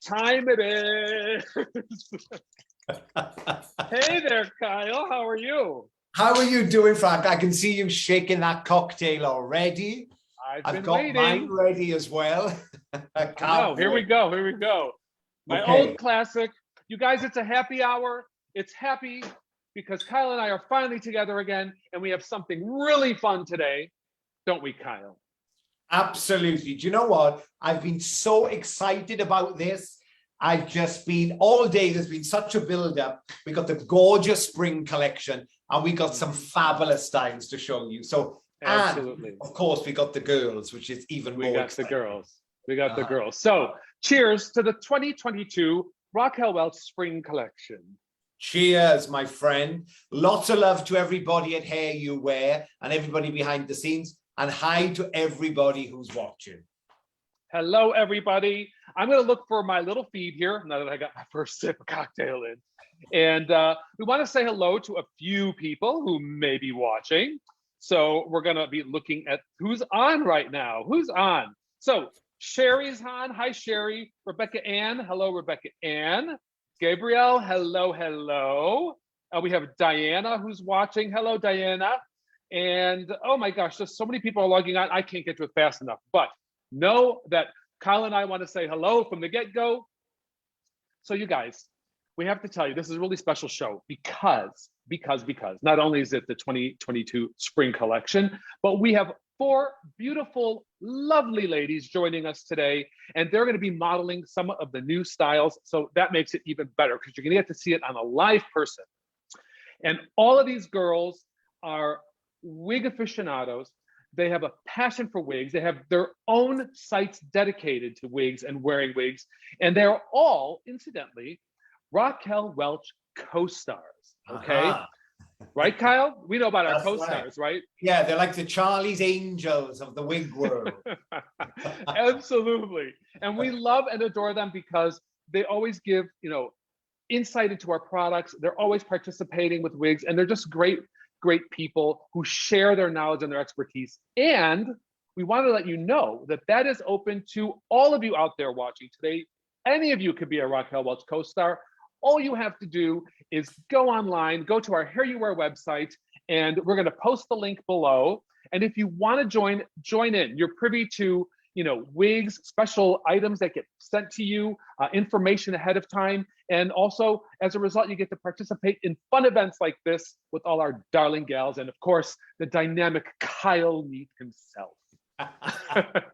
time it is. Hey there, Kyle. How are you? How are you doing, Frank? I can see you shaking that cocktail already. I've got waiting. mine ready as well. No, here we go. Here we go. My old classic. You guys, it's a happy hour. It's happy because Kyle and I are finally together again, and we have something really fun today, don't we, Kyle? Absolutely. Do you know what? I've been so excited about this. I've just been all day. There's been such a build-up. We got the gorgeous spring collection, and we got some fabulous styles to show you. So, absolutely. And of course, we got the girls, which is even more. We got the girls. We got the girls. So, cheers to the 2022 Raquel Welch Spring Collection. Cheers, my friend. Lots of love to everybody at HairUWear and everybody behind the scenes. And hi to everybody who's watching. Hello, everybody. I'm going to look for my little feed here now that I got my first sip of cocktail in. And we want to say hello to a few people who may be watching. So we're going to be looking at who's on right now. Who's on? So Sherry's on. Hi, Sherry. Rebecca Ann. Hello, Rebecca Ann. Gabrielle. Hello, hello. We have Diana who's watching. Hello, Diana. And oh my gosh, there's so many people are logging on. I can't get to it fast enough. But know that Kyle and I want to say hello from the get-go. So you guys, we have to tell you, this is a really special show because not only is it the 2022 spring collection, but we have 4 beautiful, lovely ladies joining us today, and they're going to be modeling some of the new styles. So that makes it even better because you're going to get to see it on a live person. And all of these girls are wig aficionados. They have a passion for wigs. They have their own sites dedicated to wigs and wearing wigs. And they're all, incidentally, Raquel Welch co-stars, okay? Right, Kyle? We know about our co-stars, right? Yeah, they're like the Charlie's Angels of the wig world. Absolutely. And we love and adore them because they always give, insight into our products. They're always participating with wigs, and they're just great people who share their knowledge and their expertise. And we want to let you know that that is open to all of you out there watching today. Any of you could be a Raquel Welch co-star. All you have to do is go online, go to our HairUWear website, and we're going to post the link below. And if you want to join in. You're privy to wigs, special items that get sent to you, information ahead of time. And also, as a result, you get to participate in fun events like this with all our darling gals. And of course, the dynamic Kyle Neat himself.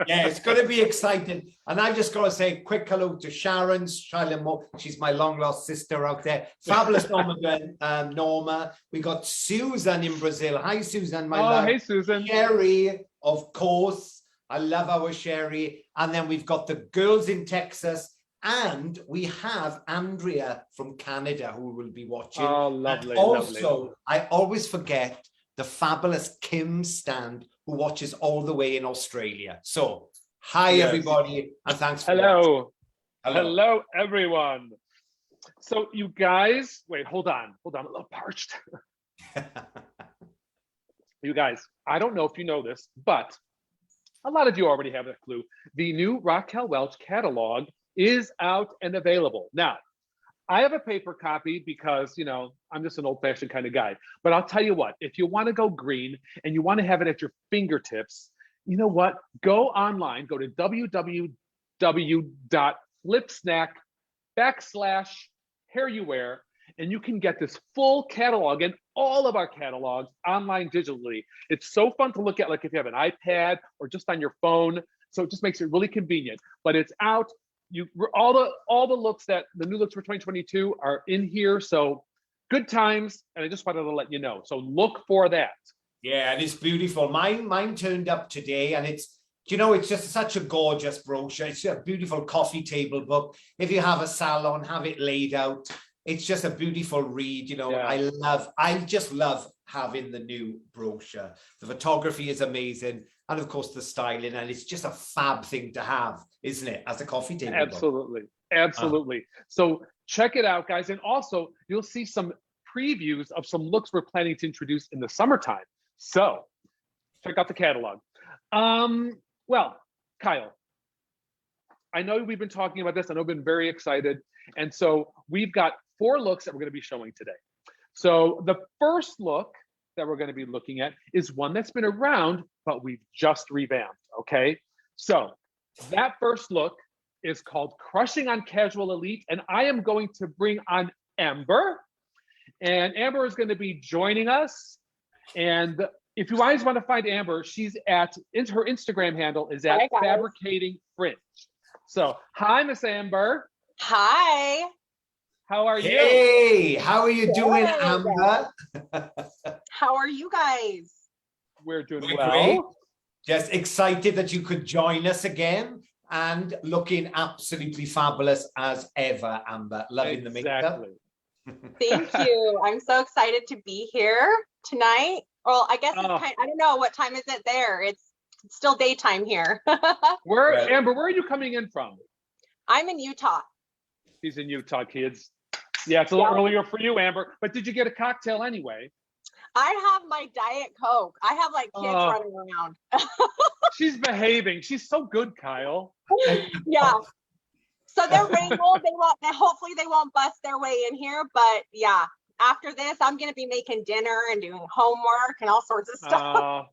Yeah, it's going to be exciting. And I just got to say a quick hello to Sharon. She's my long lost sister out there. Fabulous Norma. We got Susan in Brazil. Hi, Susan, my love. Hey, Susan. Sherry, of course. I love our Sherry. And then we've got the girls in Texas. And we have Andrea from Canada who will be watching. Oh, lovely. And also, lovely. I always forget the fabulous Kim Stand who watches all the way in Australia. So, hi, everybody. And thanks for watching. Hello, everyone. So you guys, wait, hold on. I'm a little parched. You guys, I don't know if you know this, but a lot of you already have a clue. The new Raquel Welch catalog is out and available. Now, I have a paper copy because, I'm just an old-fashioned kind of guy. But I'll tell you what, if you want to go green and you want to have it at your fingertips, you know what? Go online, go to www.flipsnack.com/HairUWear, and you can get this full catalog and all of our catalogs online digitally. It's so fun to look at, like if you have an iPad or just on your phone. So it just makes it really convenient. But it's out. All the looks the new looks for 2022 are in here. So good times. And I just wanted to let you know. So look for that. Yeah, and it's beautiful. Mine turned up today, and it's just such a gorgeous brochure. It's a beautiful coffee table book. If you have a salon, have it laid out. It's just a beautiful read. Yeah. I just love having the new brochure. The photography is amazing. And of course the styling, and it's just a fab thing to have, isn't it? As a coffee table. Absolutely. Absolutely. So check it out, guys. And also you'll see some previews of some looks we're planning to introduce in the summertime. So check out the catalog. Well, Kyle, I know we've been talking about this. I know I've been very excited. And so we've got 4 looks that we're going to be showing today. So the first look that we're going to be looking at is one that's been around, but we've just revamped, okay? So that first look is called Crushing on Casual Elite, and I am going to bring on Amber, and Amber is going to be joining us. And if you guys want to find Amber, she's at, her Instagram handle is at Fabricating Fringe. So, hi, Miss Amber. Hi. How are you? Hey, how are you doing, Amber? How are you guys? We're doing We're well. great. Just excited that you could join us again and looking absolutely fabulous as ever, Amber. Loving the makeup. Thank you. I'm so excited to be here tonight. Well, I guess it's I don't know, what time is it there? It's still daytime here. Amber, where are you coming in from? I'm in Utah. She's in Utah, kids. Yeah, it's a little earlier for you, Amber. But did you get a cocktail anyway? I have my Diet Coke. I have like kids running around. She's behaving. She's so good, Kyle. Yeah. So they're rainbow. Hopefully they won't bust their way in here. But yeah, after this, I'm gonna be making dinner and doing homework and all sorts of stuff. All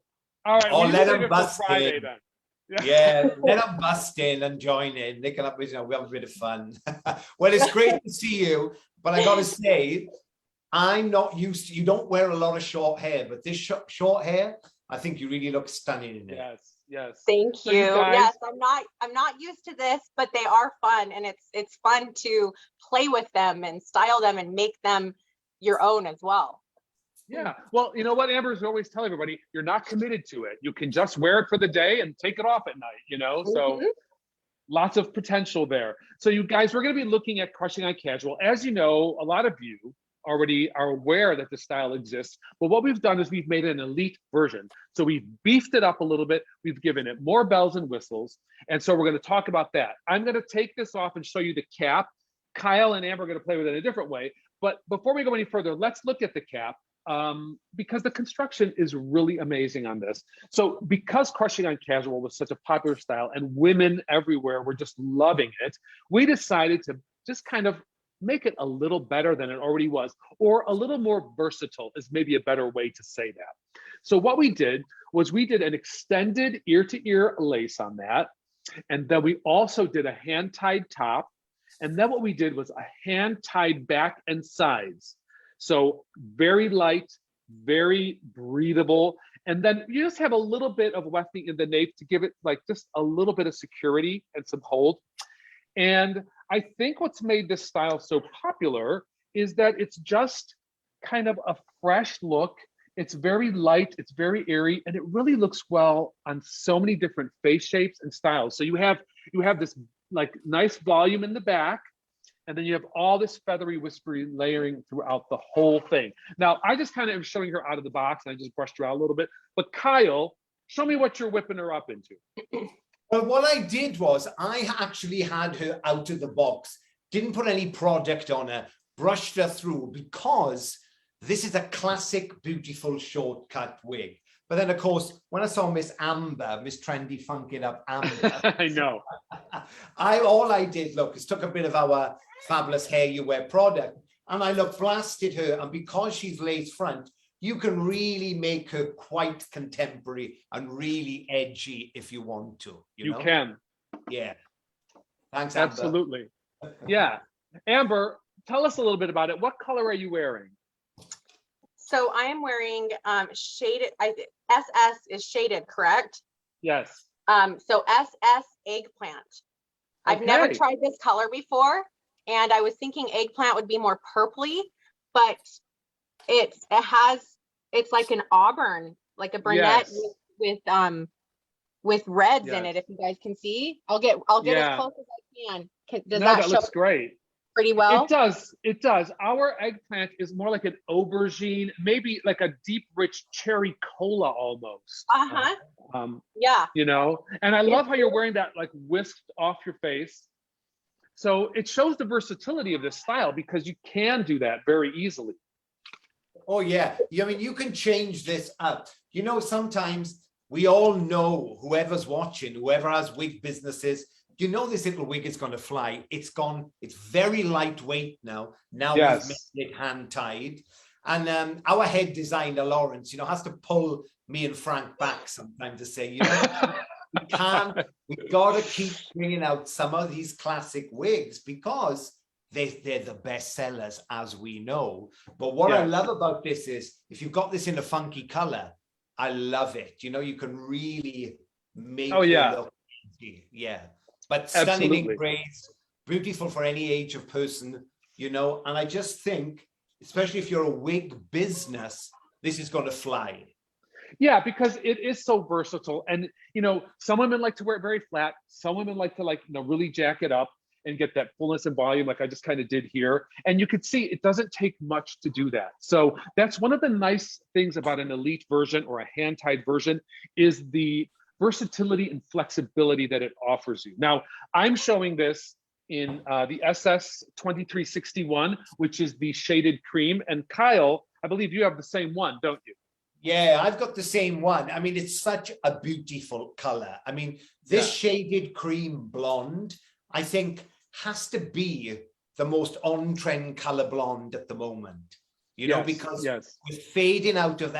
right. Oh, let them bust Friday, in. then. Yeah, let them bust in and join in. They can have, we have a bit of fun. Well, it's great to see you, but I got to say, I'm not used to, you don't wear a lot of short hair, but this short hair, I think you really look stunning in it. Yes, yes. Thank you. Yes, I'm not used to this, but they are fun, and it's fun to play with them and style them and make them your own as well. Yeah. Well, you know what, Amber is always tell everybody, you're not committed to it. You can just wear it for the day and take it off at night, you know? So lots of potential there. So you guys, we're going to be looking at Crushing on Casual. As you know, a lot of you already are aware that the style exists, but what we've done is we've made an elite version. So we've beefed it up a little bit. We've given it more bells and whistles. And so we're going to talk about that. I'm going to take this off and show you the cap. Kyle and Amber are going to play with it in a different way. But before we go any further, let's look at the cap. Because the construction is really amazing on this. So because Crushing on Casual was such a popular style and women everywhere were just loving it, we decided to just kind of make it a little better than it already was, or a little more versatile is maybe a better way to say that. So what we did was we did an extended ear-to-ear lace on that. And then we also did a hand-tied top. And then what we did was a hand-tied back and sides. So very light, very breathable. And then you just have a little bit of wefting in the nape to give it like just a little bit of security and some hold. And I think what's made this style so popular is that it's just kind of a fresh look. It's very light, it's very airy, and it really looks well on so many different face shapes and styles. So you have this like nice volume in the back, and then you have all this feathery, whispery layering throughout the whole thing. Now, I just kind of am showing her out of the box, and I just brushed her out a little bit. But Kyle, show me what you're whipping her up into. Well, what I did was I actually had her out of the box, didn't put any product on her, brushed her through, because this is a classic, beautiful shortcut wig. But then, of course, when I saw Miss Amber, Miss Trendy Funk It Up Amber, I know. All I did, look, is took a bit of our fabulous HairUWear product, and I blasted her, and because she's lace front, you can really make her quite contemporary and really edgy if you want to. You know? Can. Yeah. Thanks, Amber. Absolutely. Yeah. Amber, tell us a little bit about it. What color are you wearing? So I am wearing shaded, SS is shaded, correct? Yes. So SS Eggplant. I've never tried this color before, and I was thinking eggplant would be more purpley, but it's like an auburn, like a brunette with reds in it. If you guys can see, I'll get as close as I can. Does that looks great? Pretty well. It does. Our eggplant is more like an aubergine, maybe like a deep, rich cherry cola almost. Yeah. You know, and I love how you're wearing that like whisked off your face. So it shows the versatility of this style because you can do that very easily. Oh yeah. I mean, you can change this up. You know, sometimes we all know, whoever's watching, whoever has wig businesses, you know this little wig is going to fly. It's gone. It's very lightweight now. Now Yes. we've made it hand tied, and our head designer Lawrence, has to pull me and Frank back sometimes to say, we can't. We got to keep bringing out some of these classic wigs because they're the best sellers, as we know. But what I love about this is if you've got this in a funky color, I love it. You can really make it look funky. Yeah. But stunning in grays, beautiful for any age of person, and I just think, especially if you're a wig business, this is going to fly. Yeah, because it is so versatile. And, some women like to wear it very flat. Some women like to really jack it up and get that fullness and volume like I just kind of did here. And you could see it doesn't take much to do that. So that's one of the nice things about an elite version or a hand-tied version is the versatility and flexibility that it offers you. Now, I'm showing this in the SS 2361, which is the shaded cream. And Kyle, I believe you have the same one, don't you? Yeah, I've got the same one. I mean, it's such a beautiful color. I mean, this shaded cream blonde, I think, has to be the most on-trend color blonde at the moment. Because we're fading out of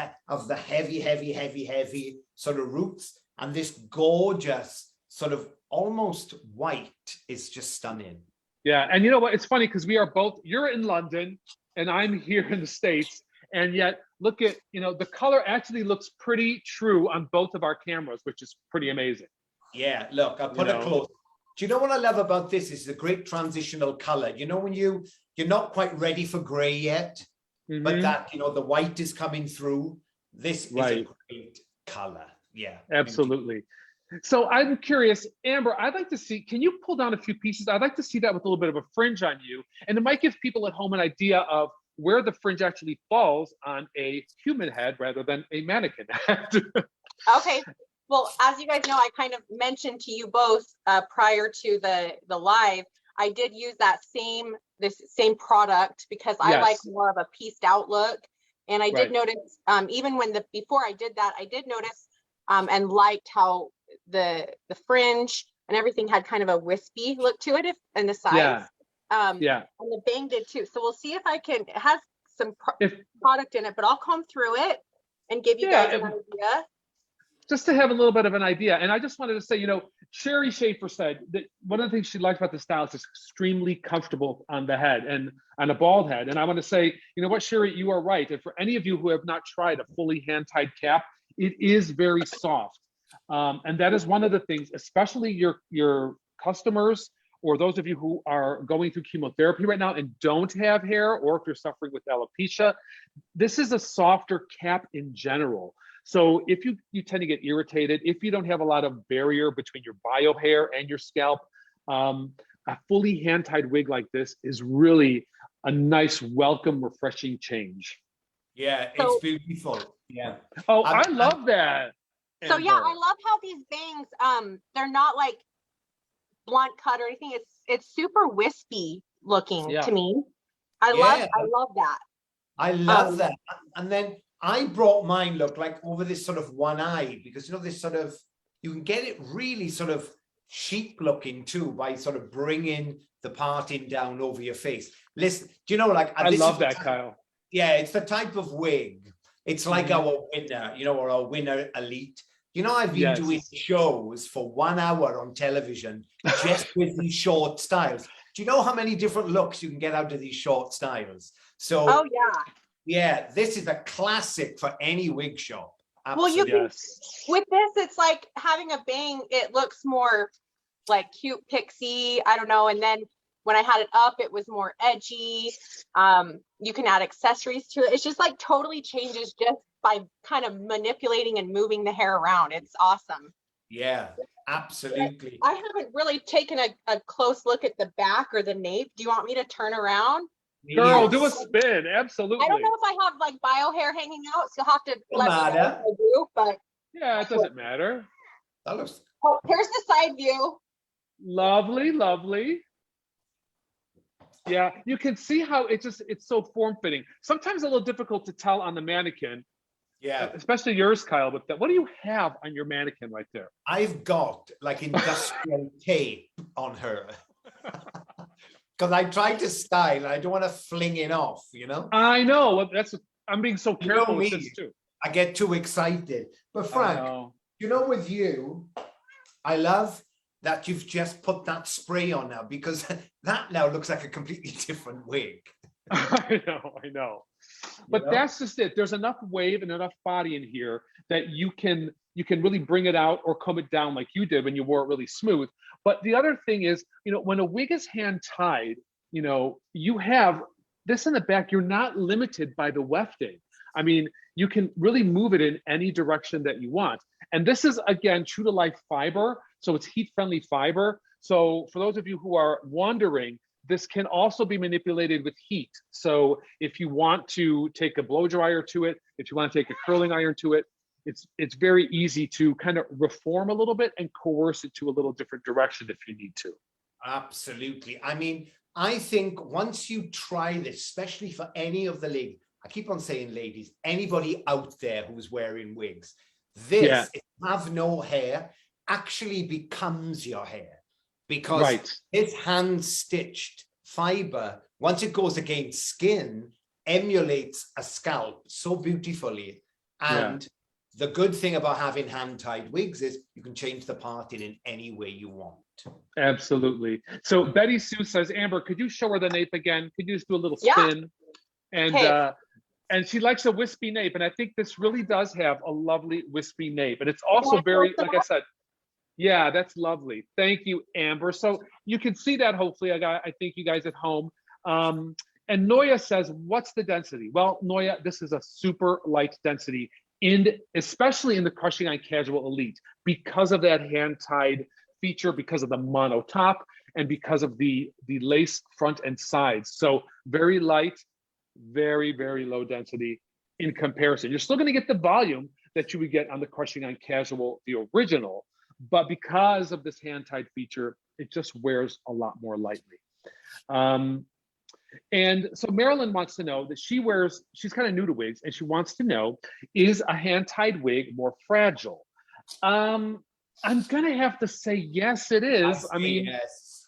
the heavy sort of roots, and this gorgeous sort of almost white is just stunning. Yeah, and you know what? It's funny because you're in London and I'm here in the States, and yet look at, the color actually looks pretty true on both of our cameras, which is pretty amazing. Yeah, look, I'll put it close. Do you know what I love about this is the great transitional color. When you're not quite ready for gray yet, but that, the white is coming through. This is a great color. Yeah, absolutely. So I'm curious, Amber, I'd like to see, can you pull down a few pieces? I'd like to see that with a little bit of a fringe on you. And it might give people at home an idea of where the fringe actually falls on a human head rather than a mannequin head. Okay. Well, as you guys know, I kind of mentioned to you both prior to the live, I did use this same product because I like more of a pieced out look. And I did notice, even before I did that, I did notice and liked how the fringe and everything had kind of a wispy look to it and the sides. And the bang did too. So we'll see if I can, it has some product in it, but I'll comb through it and give you guys an idea. Just to have a little bit of an idea. And I just wanted to say, Sherry Schaefer said that one of the things she liked about the style is it's extremely comfortable on the head and on a bald head. And I want to say, you know what, Sherry, you are right. And for any of you who have not tried a fully hand-tied cap, it is very soft. And that is one of the things, especially your customers or those of you who are going through chemotherapy right now and don't have hair, or if you're suffering with alopecia, this is a softer cap in general. So if you tend to get irritated, if you don't have a lot of barrier between your bio hair and your scalp, a fully hand-tied wig like this is really a nice, welcome, refreshing change. Yeah, it's beautiful. Yeah. Oh, I love that. So yeah, I love how these bangs, they're not like blunt cut or anything. It's super wispy looking to me. I love that. I love that. And then I brought mine look like over this sort of one eye, because this sort of, you can get it really sort of chic looking too by sort of bringing the parting down over your face. Listen, do you know, like, I love that, Kyle. Yeah, it's the type of wig. It's like our winner, or our winner elite. I've been doing shows for 1 hour on television just with these short styles. Do you know how many different looks you can get out of these short styles? So, yeah, this is a classic for any wig shop. Absolutely. Well, you can, with this, it's like having a bang. It looks more like cute pixie. I don't know. And then when I had it up, it was more edgy. You can add accessories to it. It's just like totally changes just by kind of manipulating and moving the hair around. It's awesome. Yeah, absolutely. I haven't really taken a close look at the back or the nape. Do you want me to turn around? Girl, do a spin. Absolutely. I don't know if I have like bio hair hanging out, so you'll have to let me know if I do, but yeah, it doesn't matter. That looks... Oh, here's the side view. Lovely, lovely. Yeah, you can see how it's so form-fitting. Sometimes a little difficult to tell on the mannequin. Yeah. Especially yours, Kyle. With that, what do you have on your mannequin right there? I've got like industrial tape on her. Because I tried to style, I don't want to fling it off, you know? I know. Well, I'm being so You know careful with me. this too. I get too excited. But Frank, you know, with you, I love that you've just put that spray on now, because that now looks like a completely different wig. I know. But You know? that's just it. There's enough wave and enough body in here that you can really bring it out or comb it down like you did when you wore it really smooth. But the other thing is, you know, when a wig is hand tied, you know, you have this in the back. You're not limited by the wefting. I mean, you can really move it in any direction that you want. And this is, again, true to life fiber. So it's heat friendly fiber. So for those of you who are wondering, this can also be manipulated with heat. So if you want to take a blow dryer to it, if you want to take a curling iron to it, it's very easy to kind of reform a little bit and coerce it to a little different direction if you need to. Absolutely. I mean, I think once you try this, especially for any of the ladies, I keep on saying ladies, anybody out there who's wearing wigs, this, if you have no hair, actually becomes your hair. Because his hand-stitched fiber, once it goes against skin, emulates a scalp so beautifully. And the good thing about having hand-tied wigs is you can change the parting in any way you want. Absolutely. So Betty Sue says, Amber, could you show her the nape again? Could you just do a little spin? And she likes a wispy nape. And I think this really does have a lovely wispy nape. And it's also very, like I said, yeah, that's lovely. Thank you, Amber. So you can see that, hopefully. I think you guys at home. And Noya says, what's the density? Well, Noya, this is a super light density, especially in the Crushing on Casual Elite, because of that hand-tied feature, because of the mono top, and because of the lace front and sides. So very light, very, very low density in comparison. You're still going to get the volume that you would get on the Crushing on Casual, the original. But because of this hand-tied feature, it just wears a lot more lightly. And so Marilyn wants to know that she's kind of new to wigs, and she wants to know, is a hand-tied wig more fragile? I'm gonna have to say yes, it is. I mean, yes.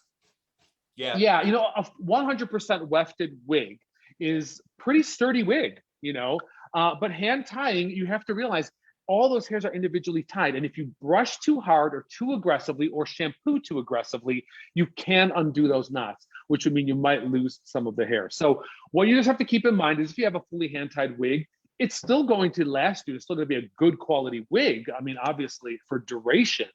Yeah, you know, a 100% wefted wig is pretty sturdy wig, you know, but hand tying, you have to realize all those hairs are individually tied. And if you brush too hard or too aggressively or shampoo too aggressively, you can undo those knots, which would mean you might lose some of the hair. So what you just have to keep in mind is if you have a fully hand-tied wig, it's still going to last you. It's still going to be a good quality wig. I mean, obviously for duration,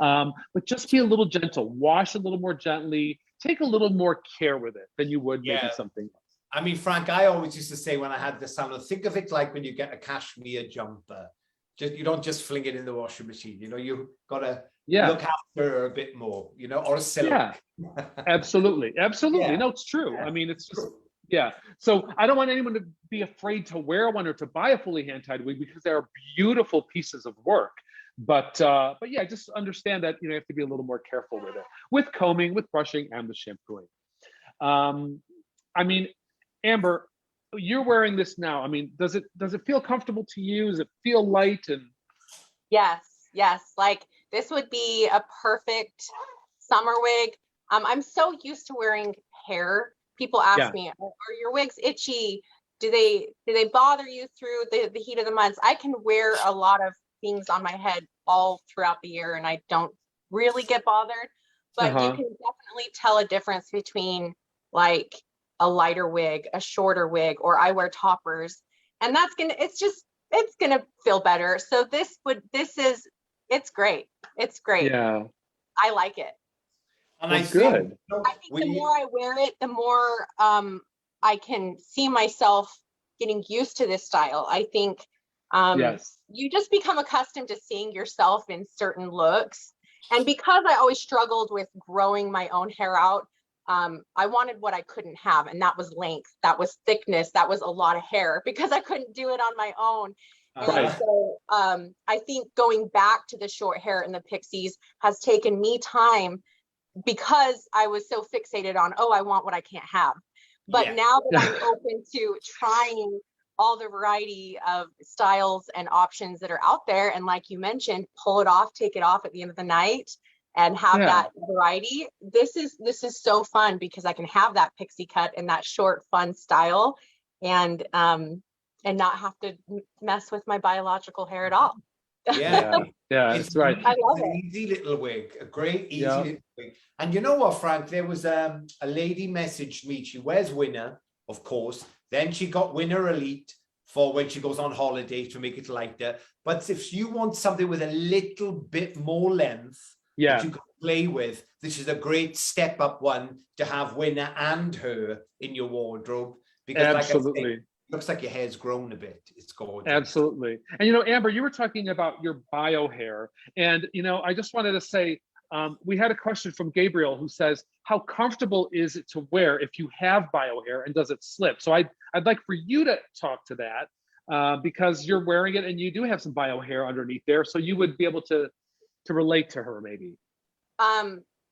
but just be a little gentle, wash a little more gently, take a little more care with it than you would maybe something else. I mean, Frank, I always used to say when I had the salon, think of it like when you get a cashmere jumper. You don't just fling it in the washing machine, you know, you've got to look after her a bit more, you know, or a silk. Yeah, absolutely. No, it's true. I mean, it's just, so I don't want anyone to be afraid to wear one or to buy a fully hand-tied wig because they are beautiful pieces of work. But yeah, just understand that, you know, you have to be a little more careful with it, with combing, with brushing, and with shampooing. I mean, Amber, you're wearing this now. I mean, does it feel comfortable to you? Does it feel light? And yes, like this would be a perfect summer wig. I'm so used to wearing hair. People ask me, are your wigs itchy? Do they bother you through the heat of the months? I can wear a lot of things on my head all throughout the year and I don't really get bothered, but you can definitely tell a difference between like a lighter wig, a shorter wig, or I wear toppers, and it's gonna feel better. So it's great. It's great. Yeah, I like it. And I think the more I wear it, the more I can see myself getting used to this style. I think you just become accustomed to seeing yourself in certain looks. And because I always struggled with growing my own hair out, I wanted what I couldn't have, and that was length, that was thickness, that was a lot of hair, because I couldn't do it on my own. And so I think going back to the short hair and the pixies has taken me time because I was so fixated on, I want what I can't have. But now that I'm open to trying all the variety of styles and options that are out there. And like you mentioned, pull it off, take it off at the end of the night and have that variety. This is so fun because I can have that pixie cut and that short, fun style and not have to mess with my biological hair at all. Yeah, that's right. I love an it. easy little wig, a great easy little wig. And you know what, Frank? There was a lady messaged me. She wears Winner, of course. Then she got Winner Elite for when she goes on holiday to make it lighter. But if you want something with a little bit more length that you can play with, this is a great step up one to have Winner and her in your wardrobe. Because absolutely. like I say, looks like your hair's grown a bit. It's gorgeous. Absolutely. And, you know, Amber, you were talking about your bio hair. And, you know, I just wanted to say, we had a question from Gabriel who says, how comfortable is it to wear if you have bio hair and does it slip? So I'd like for you to talk to that because you're wearing it and you do have some bio hair underneath there. So you would be able to relate to her maybe.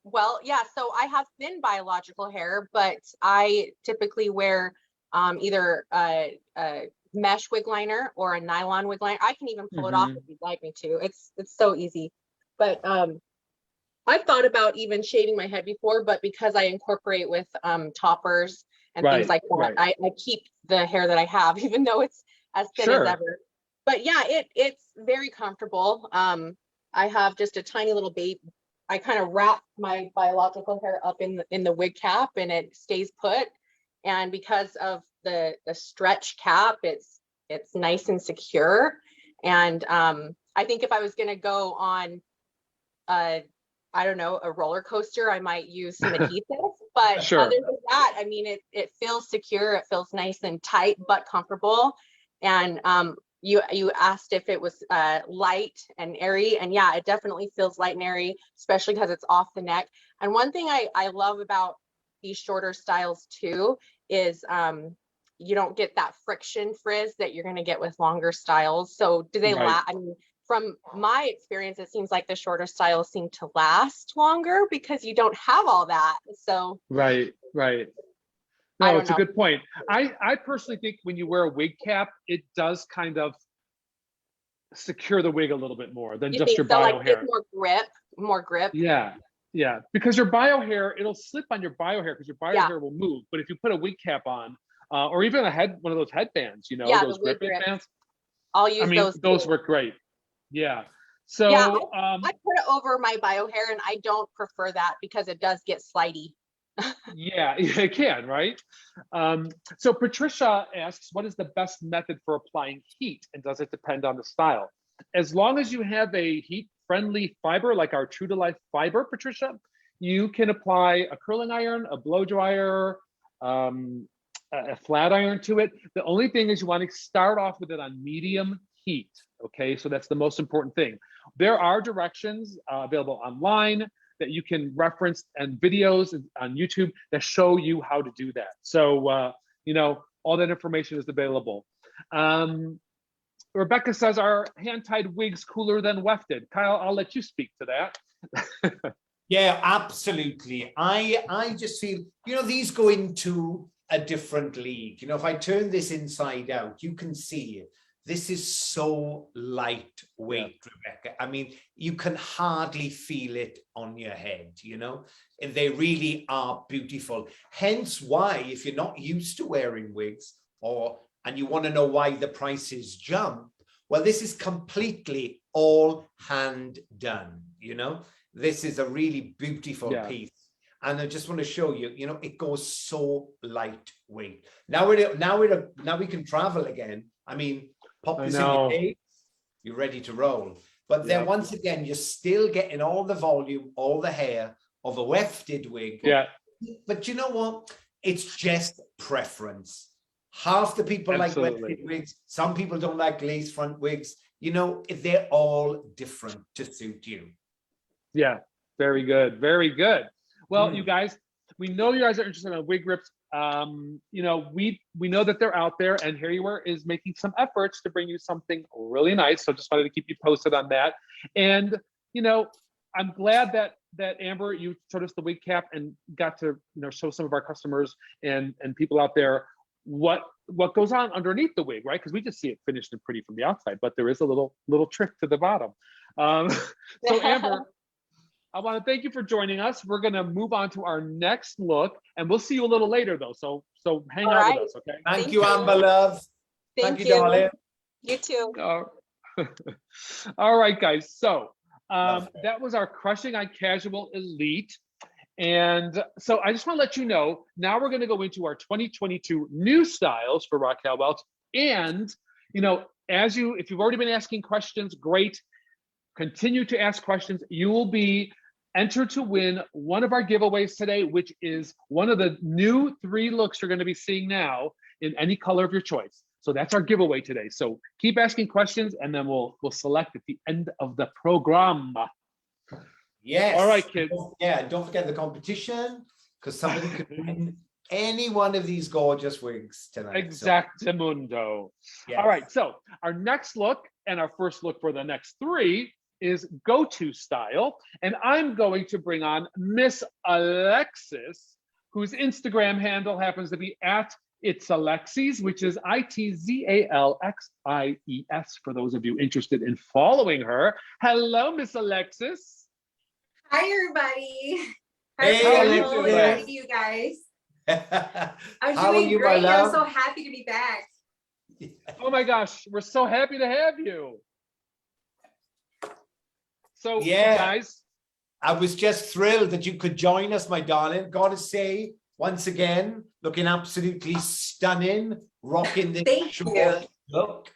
Well, yeah, so I have thin biological hair, but I typically wear either a mesh wig liner or a nylon wig liner. I can even pull it off if you'd like me to. It's so easy. But I've thought about even shaving my head before, but because I incorporate with toppers and things like that, I keep the hair that I have, even though it's as thin as ever. But yeah, it's very comfortable. I have just a tiny little baby. I kind of wrap my biological hair up in the wig cap and it stays put. And because of the stretch cap, it's nice and secure. And I think if I was going to go on, I don't know, a roller coaster, I might use some adhesive. But other than that, I mean, it feels secure. It feels nice and tight, but comfortable. And you asked if it was light and airy, and yeah, it definitely feels light and airy, especially because it's off the neck. And one thing I love about these shorter styles too is you don't get that friction frizz that you're going to get with longer styles. So do they last? I mean, from my experience, it seems like the shorter styles seem to last longer because you don't have all that. So right. No, it's a good point. I personally think when you wear a wig cap, it does kind of secure the wig a little bit more than just your bio hair. It's more grip. Yeah, because your bio hair, it'll slip on your bio hair because your bio hair will move. But if you put a wig cap on, or even one of those headbands, you know, those grip bands, I'll use those. Those work great. Yeah. So I put it over my bio hair, and I don't prefer that because it does get slidey. Yeah, it can, right? So Patricia asks, what is the best method for applying heat, and does it depend on the style? As long as you have a heat-friendly fiber like our True to Life fiber, Patricia, you can apply a curling iron, a blow dryer, a flat iron to it. The only thing is you want to start off with it on medium heat, okay? So that's the most important thing. There are directions available online that you can reference and videos on YouTube that show you how to do that. So, you know, all that information is available. Rebecca says, are hand-tied wigs cooler than wefted? Kyle, I'll let you speak to that. Yeah, absolutely. I just feel, you know, these go into a different league. You know, if I turn this inside out, you can see it. This is so lightweight, Rebecca. I mean, you can hardly feel it on your head, you know, and they really are beautiful. Hence why, if you're not used to wearing wigs and you want to know why the prices jump, well, this is completely all hand done, you know. This is a really beautiful piece. And I just want to show you, you know, it goes so lightweight. Now we can travel again. I mean, pop this in your case, you're ready to roll. But then once again, you're still getting all the volume, all the hair of a wefted wig. Yeah. But you know what? It's just preference. Half the people like wefted wigs. Some people don't like lace front wigs. You know, they're all different to suit you. Yeah, very good. Very good. Well, you guys, we know you guys are interested in wig rips. You know, we know that they're out there, and HairUWear is making some efforts to bring you something really nice. So just wanted to keep you posted on that. And, you know, I'm glad that Amber, you showed us the wig cap and got to, you know, show some of our customers and people out there what goes on underneath the wig, right? Because we just see it finished and pretty from the outside, but there is a little trick to the bottom. So Amber, I want to thank you for joining us. We're going to move on to our next look, and we'll see you a little later though. So hang out with us, okay? Thank you, Amber love. Thank you, darling. You too. All right, guys. So that was our Crushing on Casual Elite. And so I just want to let you know, now we're going to go into our 2022 new styles for Raquel Welch. And, you know, if you've already been asking questions, great. Continue to ask questions. You will be entered to win one of our giveaways today, which is one of the new 3 looks you're going to be seeing now in any color of your choice. So that's our giveaway today. So keep asking questions, and then we'll select at the end of the program. Yes. All right, kids. Yeah, don't forget the competition, because somebody could win any one of these gorgeous wigs tonight. Exactamundo. Yes. All right, so our next look and our first look for the next 3 is go-to style. And I'm going to bring on Miss Alexis, whose Instagram handle happens to be at It's Alexis, which is ITZALXIES, for those of you interested in following her. Hello, Miss Alexis. Hi, everybody. Hey, How are you guys? I'm doing great. I'm so happy to be back. Oh my gosh, we're so happy to have you. So, guys, I was just thrilled that you could join us, my darling. Gotta say, once again, looking absolutely stunning, rocking this Thank you. look.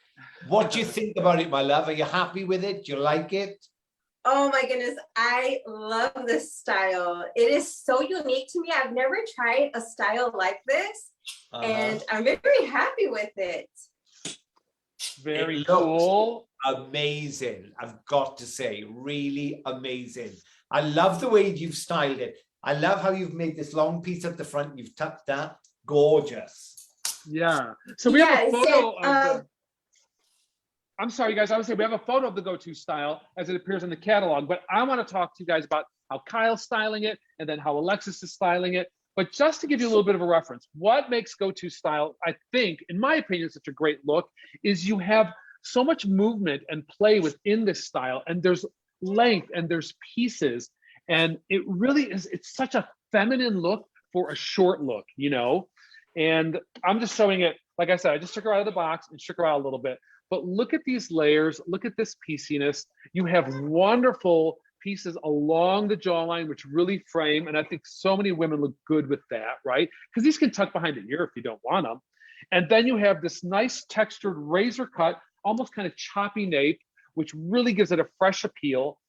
What do you think about it, my love? Are you happy with it? Do you like it? Oh my goodness, I love this style. It is so unique to me. I've never tried a style like this, and I'm very happy with it. Very cool. Amazing. I've got to say, really amazing. I love the way you've styled it. I love how you've made this long piece at the front. You've tucked that. Gorgeous. Yeah. So we have a photo of the... I'm sorry, guys. I would say we have a photo of the go-to style as it appears in the catalog, but I want to talk to you guys about how Kyle's styling it and then how Alexis is styling it. But just to give you a little bit of a reference, what makes go-to style, I think, in my opinion, such a great look is you have so much movement and play within this style, and there's length and there's pieces, and it really is, it's such a feminine look for a short look, you know? And I'm just showing it, like I said, I just took her out of the box and shook her out a little bit. But look at these layers, look at this pieciness. You have wonderful pieces along the jawline, which really frame. And I think so many women look good with that, right? Because these can tuck behind the ear if you don't want them. And then you have this nice textured razor cut, almost kind of choppy nape, which really gives it a fresh appeal.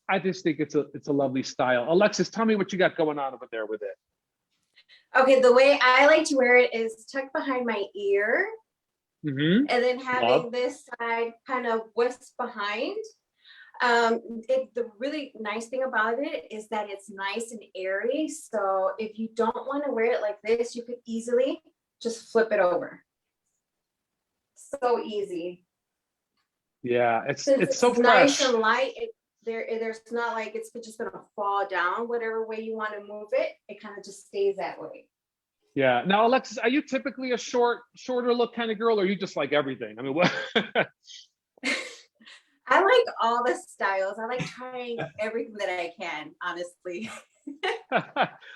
I just think it's a lovely style. Alexis, tell me what you got going on over there with it. Okay, the way I like to wear it is tucked behind my ear. Mm-hmm. And then having this side kind of whisked behind. The really nice thing about it is that it's nice and airy. So if you don't want to wear it like this, you could easily just flip it over. So easy. Yeah, it's so fresh. Nice and light. There's not like it's just gonna fall down. Whatever way you want to move it, it kind of just stays that way. Yeah. Now, Alexis, are you typically a shorter look kind of girl, or are you just like everything? I mean, what? I like all the styles. I like trying everything that I can, honestly.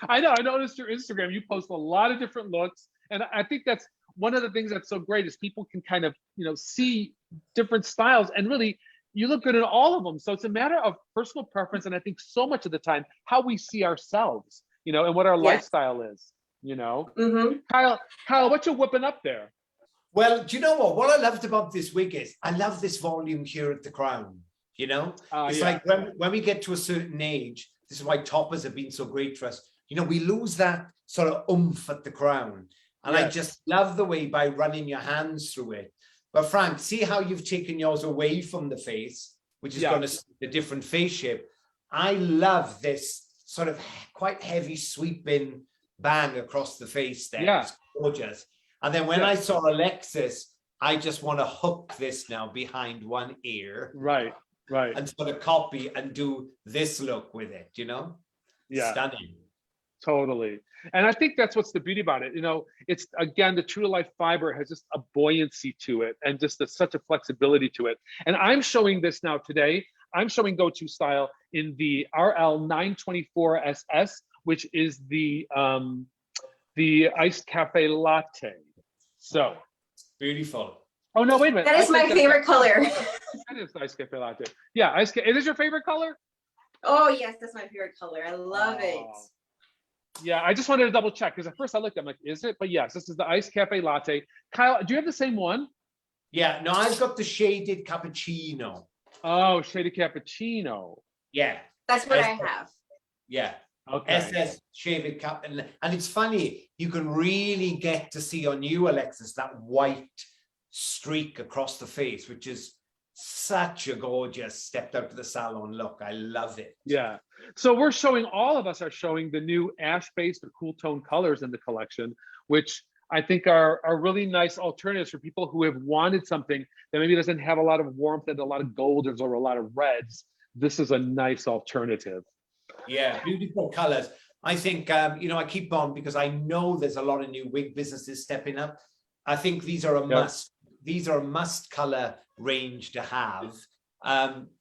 I know. I noticed your Instagram. You post a lot of different looks, and I think that's one of the things that's so great is people can kind of, you know, see different styles, and really, you look good in all of them. So it's a matter of personal preference, and I think so much of the time how we see ourselves, you know, and what our lifestyle is. You know, Kyle, what you whipping up there? Well, do you know what? What I loved about this wig is I love this volume here at the crown. You know, it's like when we get to a certain age, this is why toppers have been so great for us. You know, we lose that sort of oomph at the crown. And I just love the way by running your hands through it. But Frank, see how you've taken yours away from the face, which is going to see the different face shape. I love this sort of quite heavy sweeping bang across the face there. Yeah. It's gorgeous. And then when I saw Alexis, I just want to hook this now behind one ear. Right. And sort of copy and do this look with it, you know? Yeah. Stunning. Totally. And I think that's what's the beauty about it. You know, it's again, the true to life fiber has just a buoyancy to it and just such a flexibility to it. And I'm showing this now today. I'm showing go-to style in the RL924 SS, which is the iced cafe latte. So Beautiful. oh no, wait a minute. That is my favorite color. That is iced cafe latte. Yeah, it is your favorite color? Oh yes, that's my favorite color. I love it. Yeah, I just wanted to double check because at first I looked, I'm like, is it? But yes, this is the iced cafe latte. Kyle, do you have the same one? Yeah, no, I've got the shaded cappuccino. Oh, shaded cappuccino. Yeah. That's what I have. Yeah. Okay. SS shaded cap. And it's funny, you can really get to see on you, Alexis, that white streak across the face, which is such a gorgeous stepped out to the salon look. I love it. Yeah. So we're showing, all of us are showing the new ash-based or cool tone colors in the collection, which I think are really nice alternatives for people who have wanted something that maybe doesn't have a lot of warmth and a lot of golds or a lot of reds. This is a nice alternative. Yeah, beautiful colors. I think, you know, I keep on because I know there's a lot of new wig businesses stepping up. I think these are a must. These are a must color range to have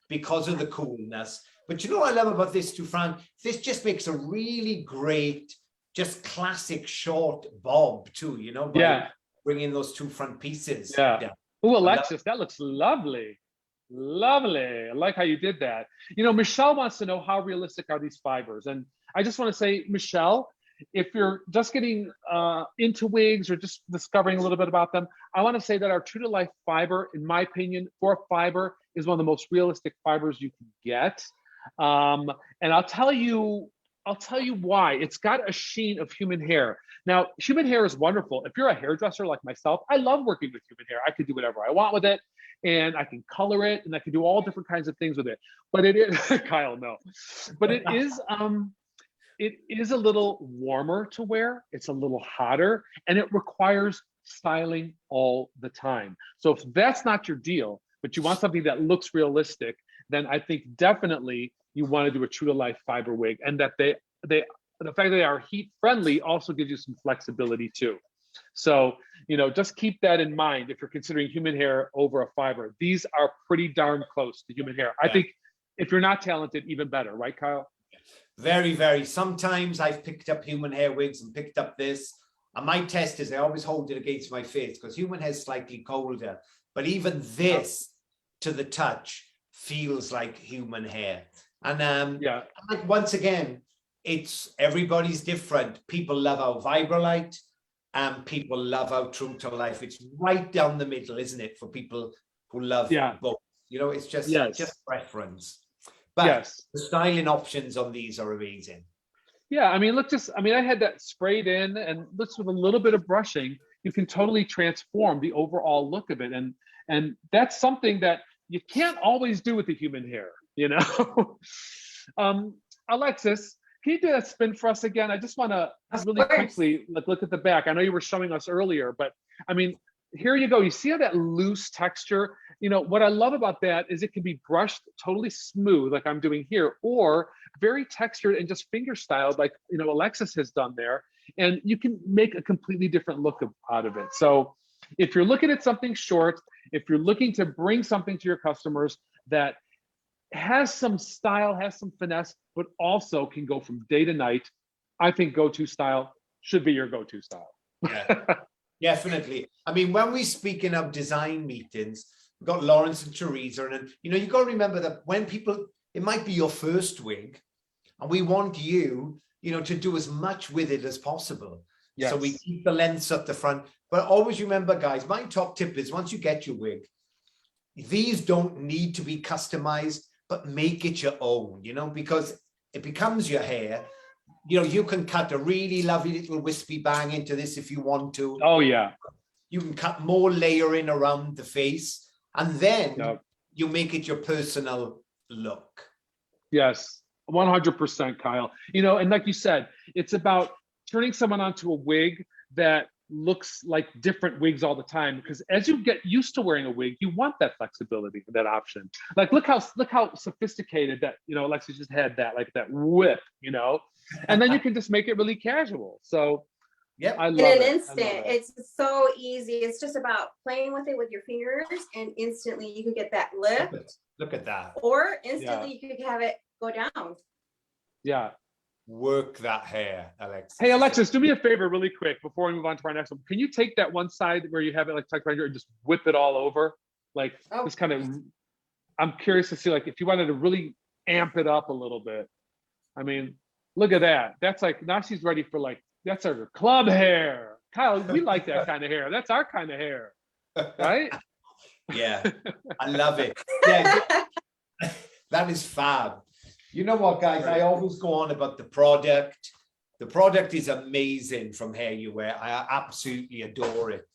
because of the coolness. But you know what I love about this too, Fran? This just makes a really great, just classic short bob too, you know? Yeah. Bringing those two front pieces. Yeah. Oh, Alexis, that looks lovely. Lovely. I like how you did that. You know, Michelle wants to know how realistic are these fibers? And I just want to say, Michelle, if you're just getting into wigs or just discovering a little bit about them, I want to say that our true to life fiber, in my opinion, for fiber is one of the most realistic fibers you can get. And I'll tell you why. It's got a sheen of human hair. Now, human hair is wonderful. If you're a hairdresser like myself, I love working with human hair. I could do whatever I want with it, and I can color it, and I can do all different kinds of things with it. But it is, Kyle, no. But it is a little warmer to wear. It's a little hotter, and it requires styling all the time. So if that's not your deal, but you want something that looks realistic, then I think definitely you want to do a true to life fiber wig, and that the fact that they are heat friendly also gives you some flexibility too. So, you know, just keep that in mind if you're considering human hair over a fiber. These are pretty darn close to human hair. I think if you're not talented, even better, right, Kyle? Very, very. Sometimes I've picked up human hair wigs and picked up this. And my test is I always hold it against my face because human hair is slightly colder. But even this to the touch feels like human hair. And like, once again, it's everybody's different. People love our Vibrolite and people love our True to Life. It's right down the middle, isn't it? For people who love both. You know, it's just preference. But the styling options on these are amazing. Yeah, I mean, I had that sprayed in, and looks with a little bit of brushing, you can totally transform the overall look of it. And that's something that you can't always do with the human hair, you know? Alexis, can you do that spin for us again? I just want to really quickly look at the back. I know you were showing us earlier, but I mean, here you go. You see how that loose texture? You know, what I love about that is it can be brushed totally smooth like I'm doing here, or very textured and just finger styled like, you know, Alexis has done there. And you can make a completely different look out of it. So if you're looking at something short, if you're looking to bring something to your customers that has some style, has some finesse, but also can go from day to night, I think go-to style should be your go-to style. Yeah, definitely. I mean, when we're speaking of design meetings, we've got Lawrence and Teresa, and you know, you got to remember that when people, it might be your first wig, and we want you, you know, to do as much with it as possible. Yes. So we keep the lengths up the front. But always remember, guys, my top tip is once you get your wig, these don't need to be customized, but make it your own, you know, because it becomes your hair. You know, you can cut a really lovely little wispy bang into this if you want to. Oh, yeah. You can cut more layering around the face, and then you make it your personal look. Yes, 100%, Kyle. You know, and like you said, it's about turning someone onto a wig that looks like different wigs all the time, because as you get used to wearing a wig, you want that flexibility, that option. Like look how sophisticated that, you know, Alexis just had that, like that whip, you know. And then you can just make it really casual. So Yep. I love In an it. instant, it's so easy. It's just about playing with it with your fingers, and instantly you can get that lift. Look at that. Or instantly you could have it go down. Yeah. Work that hair, Alexis. Hey, Alexis, do me a favor really quick before we move on to our next one. Can you take that one side where you have it like tucked around here and just whip it all over? Like just kind of, I'm curious to see like if you wanted to really amp it up a little bit. I mean, look at that. That's like, now she's ready for like, that's our club hair. Kyle, we like that kind of hair. That's our kind of hair, right? Yeah, I love it. Yeah, that is fab. You know what, guys? I always go on about the product. The product is amazing from HairUWear. I absolutely adore it.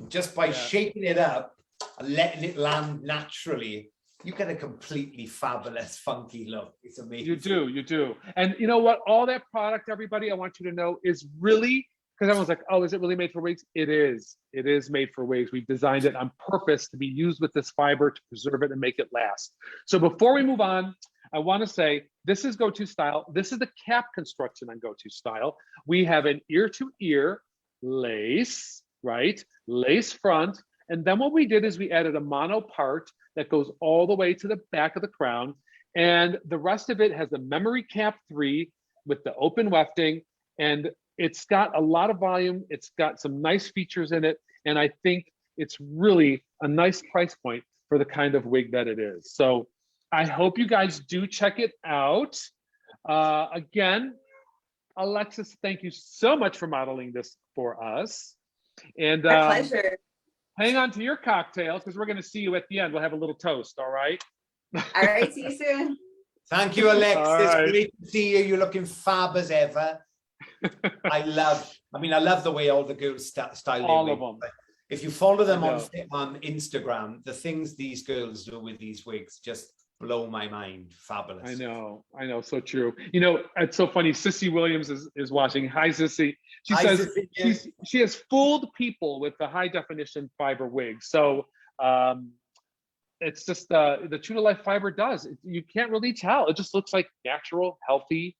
Just by shaking it up and letting it land naturally, you get a completely fabulous, funky look. It's amazing. You do. And you know what? All that product, everybody, I want you to know is really, because everyone's like, oh, is it really made for wigs? It is. It is made for wigs. We've designed it on purpose to be used with this fiber to preserve it and make it last. So before we move on, I want to say this is Go-To Style. This is the cap construction on Go-To Style. We have an ear-to-ear lace, right? Lace front. And then what we did is we added a mono part that goes all the way to the back of the crown. And the rest of it has the memory cap 3 with the open wefting. And it's got a lot of volume. It's got some nice features in it. And I think it's really a nice price point for the kind of wig that it is. So I hope you guys do check it out. Again, Alexis, thank you so much for modeling this for us. And My pleasure. hang on to your cocktail because we're going to see you at the end. We'll have a little toast, all right? All right, see you soon. Thank you, Alexis. Right. Great to see you. You're looking fab as ever. I love the way all the girls style All of them. If you follow them on Instagram, the things these girls do with these wigs just blow my mind. Fabulous. I know, so true. You know, it's so funny. Sissy Williams is watching. Hi, Sissy. She says she has fooled people with the high definition fiber wig. So it's just the true to life fiber does. You can't really tell. It just looks like natural, healthy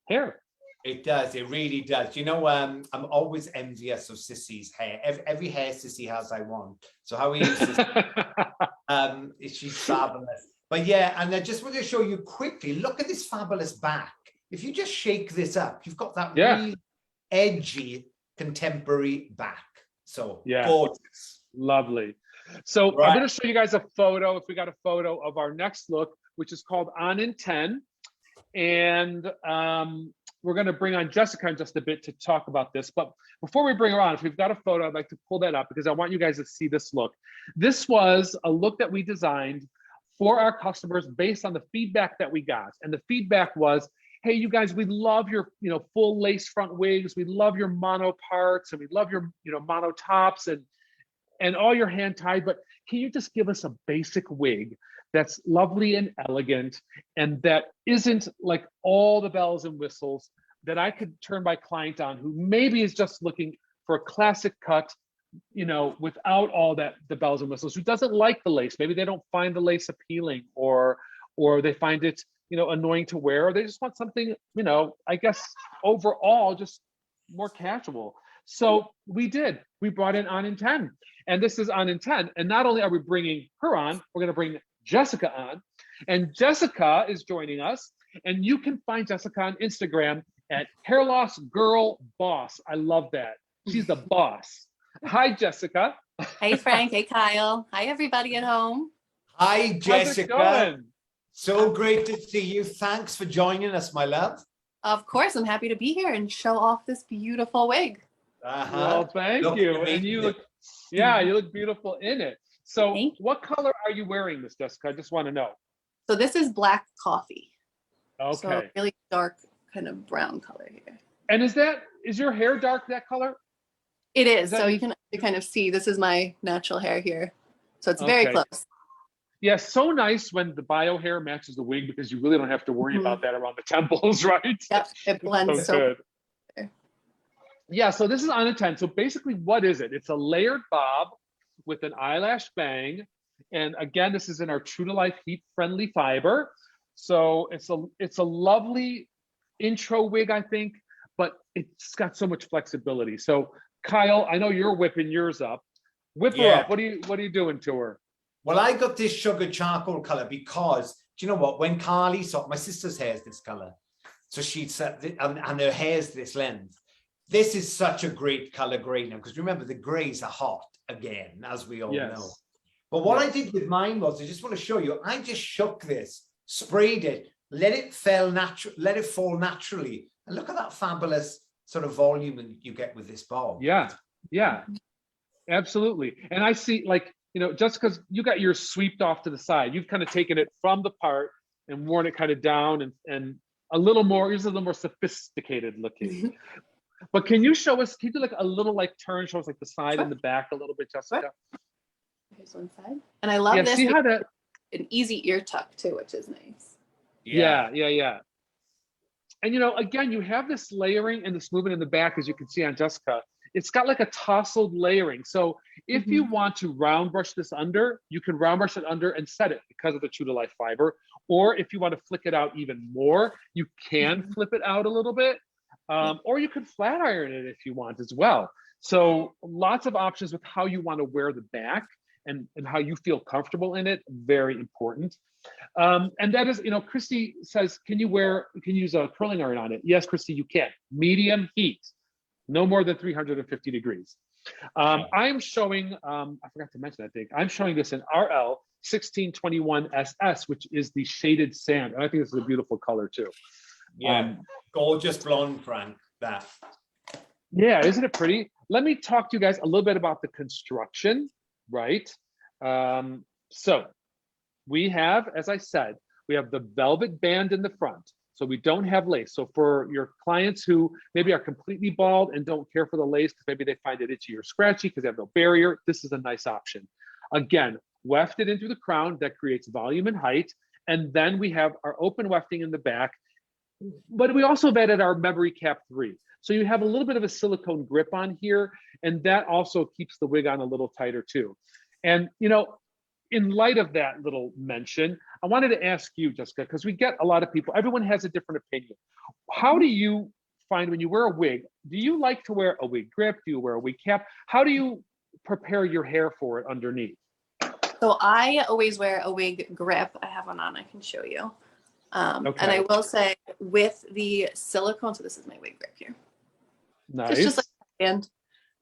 hair. It does. It really does. You know, I'm always envious of Sissy's hair. Every hair Sissy has, I want. So how are you, Sissy? She's fabulous. But yeah, and I just want to show you quickly, look at this fabulous back. If you just shake this up, you've got that really edgy contemporary back. So gorgeous. Lovely. So I'm going to show you guys a photo, if we got a photo of our next look, which is called On in 10. And we're going to bring on Jessica in just a bit to talk about this. But before we bring her on, if we've got a photo, I'd like to pull that up because I want you guys to see this look. This was a look that we designed for our customers based on the feedback that we got. And the feedback was, hey, you guys, we love your, full lace front wigs. We love your mono parts and we love your, mono tops and all your hand tied, but can you just give us a basic wig that's lovely and elegant and that isn't like all the bells and whistles that I could turn my client on who maybe is just looking for a classic cut, without all the bells and whistles, who doesn't like the lace. Maybe they don't find the lace appealing or they find it, annoying to wear, or they just want something, I guess overall just more casual. So we brought in On in 10, and this is On in 10. And not only are we bringing her on, we're going to bring Jessica on, and Jessica is joining us, and you can find Jessica on Instagram at Hair Loss Girl Boss. I love that. She's the boss. Hi, Jessica. Hey, Frank. Hey, Kyle. Hi, everybody at home. Hi, Jessica. How's it going? So great to see you. Thanks for joining us, my love. Of course, I'm happy to be here and show off this beautiful wig. Well, thank you. And you look beautiful in it. So what color are you wearing, Miss Jessica? I just want to know. So this is black coffee. Okay. So really dark kind of brown color here. And is your hair dark that color? It is. So you can kind of see, this is my natural hair here. So it's very close. Yeah, so nice when the bio hair matches the wig because you really don't have to worry about that around the temples, right? Yep, it blends so good. Yeah, so this is On in 10. So basically, what is it? It's a layered bob with an eyelash bang. And again, this is in our true to life heat friendly fiber. So it's a lovely intro wig, I think, but it's got so much flexibility. So Kyle, I know you're whipping yours up. Whip her up. What are you doing to her? Well, I got this sugar charcoal color because, do you know what? When Carly saw, my sister's hair is this color. So she said, and her hair's this length. This is such a great color grey now, because remember, the greys are hot again, as we all know. But what I did with mine was, I just want to show you, I just shook this, sprayed it, let it fall naturally. And look at that fabulous sort of volume you get with this bulb. Yeah, absolutely. And I see, like, you know, just because you got yours sweeped off to the side, you've kind of taken it from the part and worn it kind of down and a little more, yours is a little more sophisticated looking. But can you show us, can you do like a little like turn, show us like the side and the back a little bit, Jessica? Here's one side. And I love this. See how that, an easy ear tuck too, which is nice. Yeah. And you know, again, you have this layering and this movement in the back, as you can see on Jessica. It's got like a tousled layering. So if you want to round brush this under, you can round brush it under and set it because of the true to life fiber. Or if you want to flick it out even more, you can flip it out a little bit. Or you could flat iron it if you want as well. So lots of options with how you want to wear the back and how you feel comfortable in it. Very important. And that is, you know, Christy says, can you use a curling iron on it? Yes, Christy, you can. Medium heat, no more than 350 degrees. I'm showing, I forgot to mention, I think, I'm showing this in RL511 SS, which is the shaded sand. And I think this is a beautiful color too. Yeah, gorgeous blonde, Frank, that. Yeah, isn't it pretty? Let me talk to you guys a little bit about the construction, right? So we have, as I said, we have the velvet band in the front. So we don't have lace. So for your clients who maybe are completely bald and don't care for the lace, because maybe they find it itchy or scratchy because they have no barrier, this is a nice option. Again, wefted into the crown, that creates volume and height. And then we have our open wefting in the back, but we also have added our memory cap 3. So you have a little bit of a silicone grip on here, and that also keeps the wig on a little tighter too. And, you know, in light of that little mention, I wanted to ask you, Jessica, because we get a lot of people, everyone has a different opinion. How do you find when you wear a wig, do you like to wear a wig grip? Do you wear a wig cap? How do you prepare your hair for it underneath? So I always wear a wig grip. I have one on, I can show you. And I will say with the silicone, so this is my wig grip here. Nice. It's just like a band.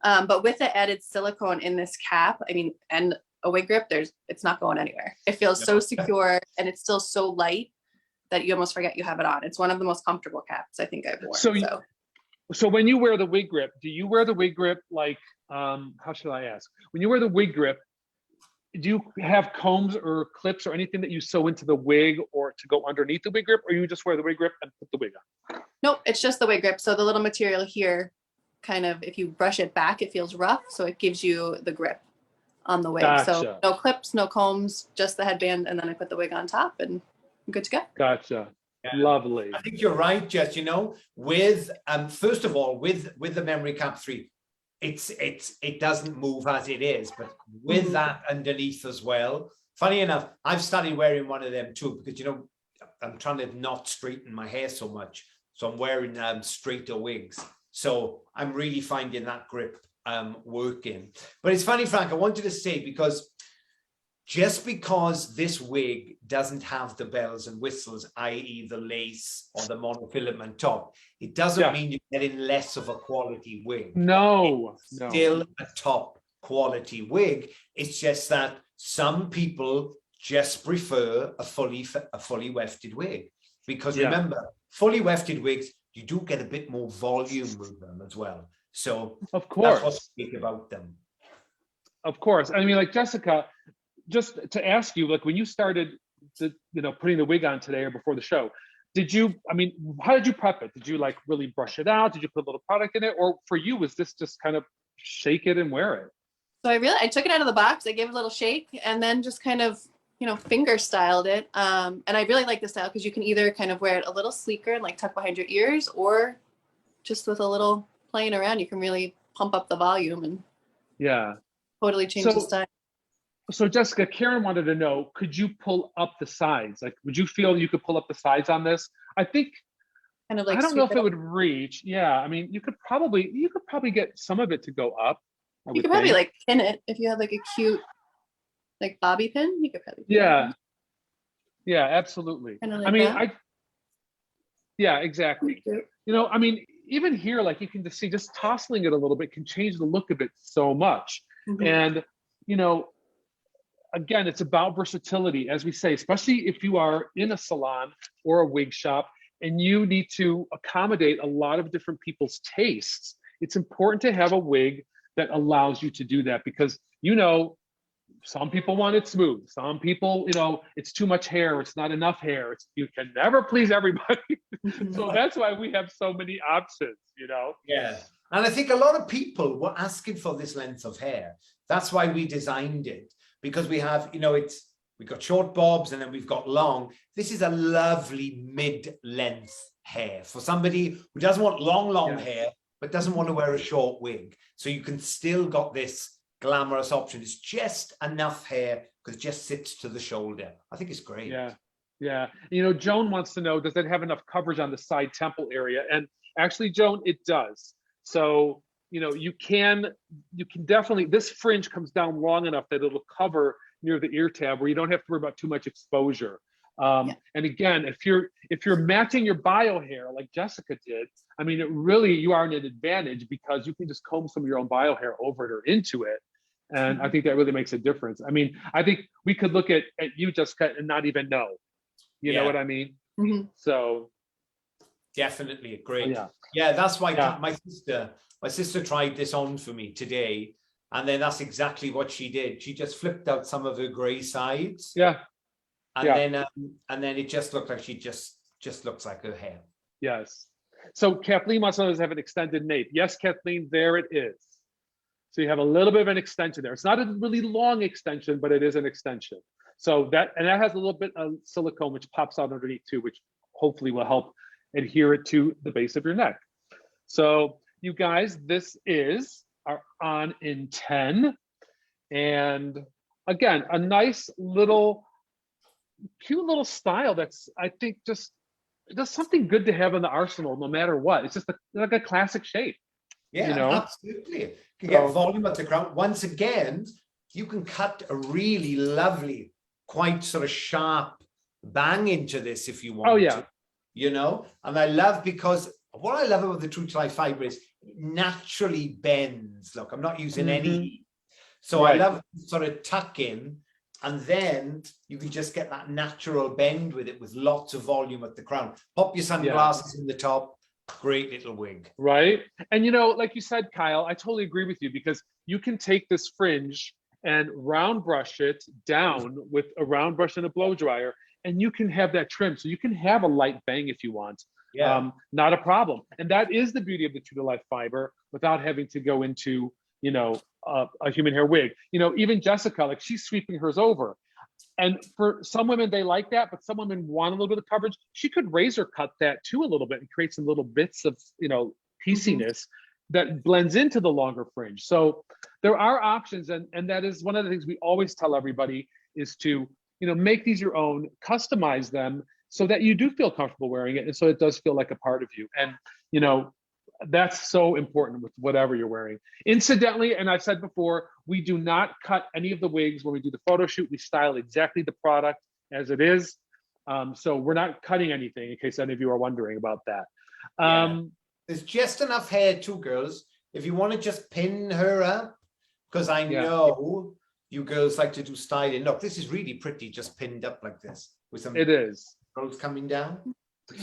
But with the added silicone in this cap, I mean, and a wig grip, it's not going anywhere. It feels so secure, and it's still so light that you almost forget you have it on. It's one of the most comfortable caps I think I've worn. So when you wear the wig grip, do you wear the wig grip like, how should I ask? When you wear the wig grip, do you have combs or clips or anything that you sew into the wig or to go underneath the wig grip, or you just wear the wig grip and put the wig on? Nope, it's just the wig grip. So the little material here, kind of, if you brush it back, it feels rough. So it gives you the grip on the wig. Gotcha. So no clips, no combs, just the headband. And then I put the wig on top and I'm good to go. Gotcha. Yeah. Lovely. I think you're right, Jess. You know, with first of all, with the memory cap 3, it doesn't move as it is, but with that underneath as well. Funny enough, I've started wearing one of them too, because, you know, I'm trying to not straighten my hair so much. So I'm wearing straighter wigs. So I'm really finding that grip working. But it's funny, Frank, I wanted to say, because just because this wig doesn't have the bells and whistles, i.e. the lace or the monofilament top, it doesn't mean you're getting less of a quality wig. No, it's still a top quality wig. It's just that some people just prefer a fully wefted wig, because remember, fully wefted wigs, you do get a bit more volume with them as well. So of course, that's what's big about them. Of course. I mean, like, Jessica, just to ask you, like, when you started putting the wig on today or before the show, how did you prep it? Did you like really brush it out? Did you put a little product in it? Or for you, was this just kind of shake it and wear it? So I took it out of the box, I gave it a little shake, and then just kind of, finger styled it. And I really like this style because you can either kind of wear it a little sleeker and like tuck behind your ears, or just with a little playing around, you can really pump up the volume and totally change the style. So Jessica, Karen wanted to know, could you pull up the sides? Like, would you feel you could pull up the sides on this? I think kind of like I don't know if sweep it would reach. Yeah, I mean, you could probably get some of it to go up. You could probably like pin it if you had like a cute like bobby pin. You could probably pin Yeah. it. Yeah, absolutely. Kind of like I mean, that. yeah, exactly. Cute. You know, I mean, even here, like you can just see, just tossing it a little bit can change the look of it so much. Mhm. And, you know, again, it's about versatility, as we say, especially if you are in a salon or a wig shop and you need to accommodate a lot of different people's tastes. It's important to have a wig that allows you to do that because, you know, some people want it smooth. Some people, you know, it's too much hair. It's not enough hair. You can never please everybody. Mhm. So that's why we have so many options, you know? Yeah. And I think a lot of people were asking for this length of hair. That's why we designed it, because we have, you know, we've got short bobs and then we've got long. This is a lovely mid-length hair for somebody who doesn't want long hair, but doesn't want to wear a short wig. So you can still got this glamorous option. It's just enough hair because it just sits to the shoulder. I think it's great. Yeah. Yeah. You know, Joan wants to know, does it have enough coverage on the side temple area? And actually, Joan, it does. So, you know, you can definitely, this fringe comes down long enough that it'll cover near the ear tab where you don't have to worry about too much exposure. And again, if you're matching your bio hair like Jessica did, I mean, you are in an advantage because you can just comb some of your own bio hair over it or into it. And I think that really makes a difference. I mean, I think we could look at you, Jessica, and not even know. You know what I mean? Mm-hmm. So definitely great. Yeah. Yeah, that's why my sister tried this on for me today, and then that's exactly what she did. She just flipped out some of her gray sides. Yeah. And then it just looked like she just looks like her hair. Yes. So Kathleen wants to know, does it have an extended nape? Yes, Kathleen, there it is. So you have a little bit of an extension there. It's not a really long extension, but it is an extension. So that has a little bit of silicone, which pops out underneath too, which hopefully will help adhere it to the base of your neck. So you guys, this is our on in 10. And again, a nice little, cute little style that's, I think, just something good to have in the arsenal no matter what. It's just like a classic shape. Yeah, you know? Absolutely. You can get volume at the crown. Once again, you can cut a really lovely, quite sort of sharp bang into this if you want to, you know? And I love, because what I love about the True to Life fiber is it naturally bends. Look, I'm not using any. So I love sort of tuck in, and then you can just get that natural bend with it with lots of volume at the crown. Pop your sunglasses in the top. Great little wig. Right. And, you know, like you said, Kyle, I totally agree with you, because you can take this fringe and round brush it down with a round brush and a blow dryer, and you can have that trim. So you can have a light bang if you want. Yeah. Not a problem. And that is the beauty of the True to Life fiber without having to go into, you know, a human hair wig. You know, even Jessica, like, she's sweeping hers over. And for some women, they like that, but some women want a little bit of coverage. She could razor cut that too a little bit and create some little bits of, you know, pieciness that blends into the longer fringe. So there are options, and that is one of the things we always tell everybody is to, you know, make these your own, customize them so that you do feel comfortable wearing it, and so it does feel like a part of you. And, you know, that's so important with whatever you're wearing. Incidentally, and I've said before, we do not cut any of the wigs when we do the photo shoot. We style exactly the product as it is. So we're not cutting anything, in case any of you are wondering about that. There's just enough hair too, girls. If you want to just pin her up, because I know you girls like to do styling. Look, this is really pretty, just pinned up like this with some curls coming down.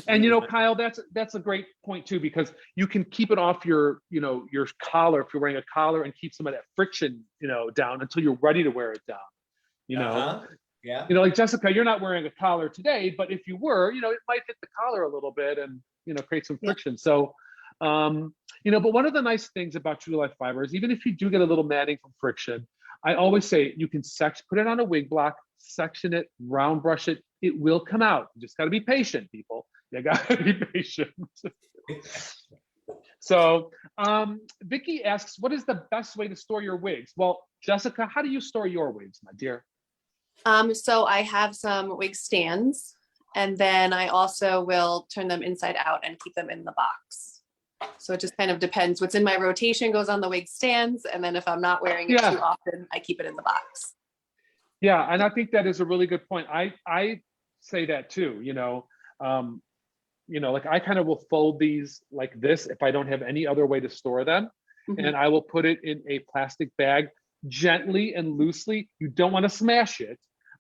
And you know, Kyle, that's a great point too, because you can keep it off your, you know, your collar if you're wearing a collar, and keep some of that friction, you know, down until you're ready to wear it down. You know, you know, like Jessica, you're not wearing a collar today, but if you were, you know, it might hit the collar a little bit and, you know, create some friction. So, you know, but one of the nice things about True to Life fiber is, even if you do get a little matting from friction, I always say you can put it on a wig block, section it, round brush it. It will come out. You just got to be patient, people. You got to be patient. So Vicky asks, what is the best way to store your wigs? Well, Jessica, how do you store your wigs, my dear? So I have some wig stands, And then I also will turn them inside out and keep them in the box. So it just kind of depends. What's in my rotation goes on the wig stands. And then if I'm not wearing it too often, I keep it in the box. Yeah, and I think that is a really good point. I say that too, like I kind of will fold these like this if I don't have any other way to store them. Mhm. And I will put it in a plastic bag gently and loosely. You don't want to smash it.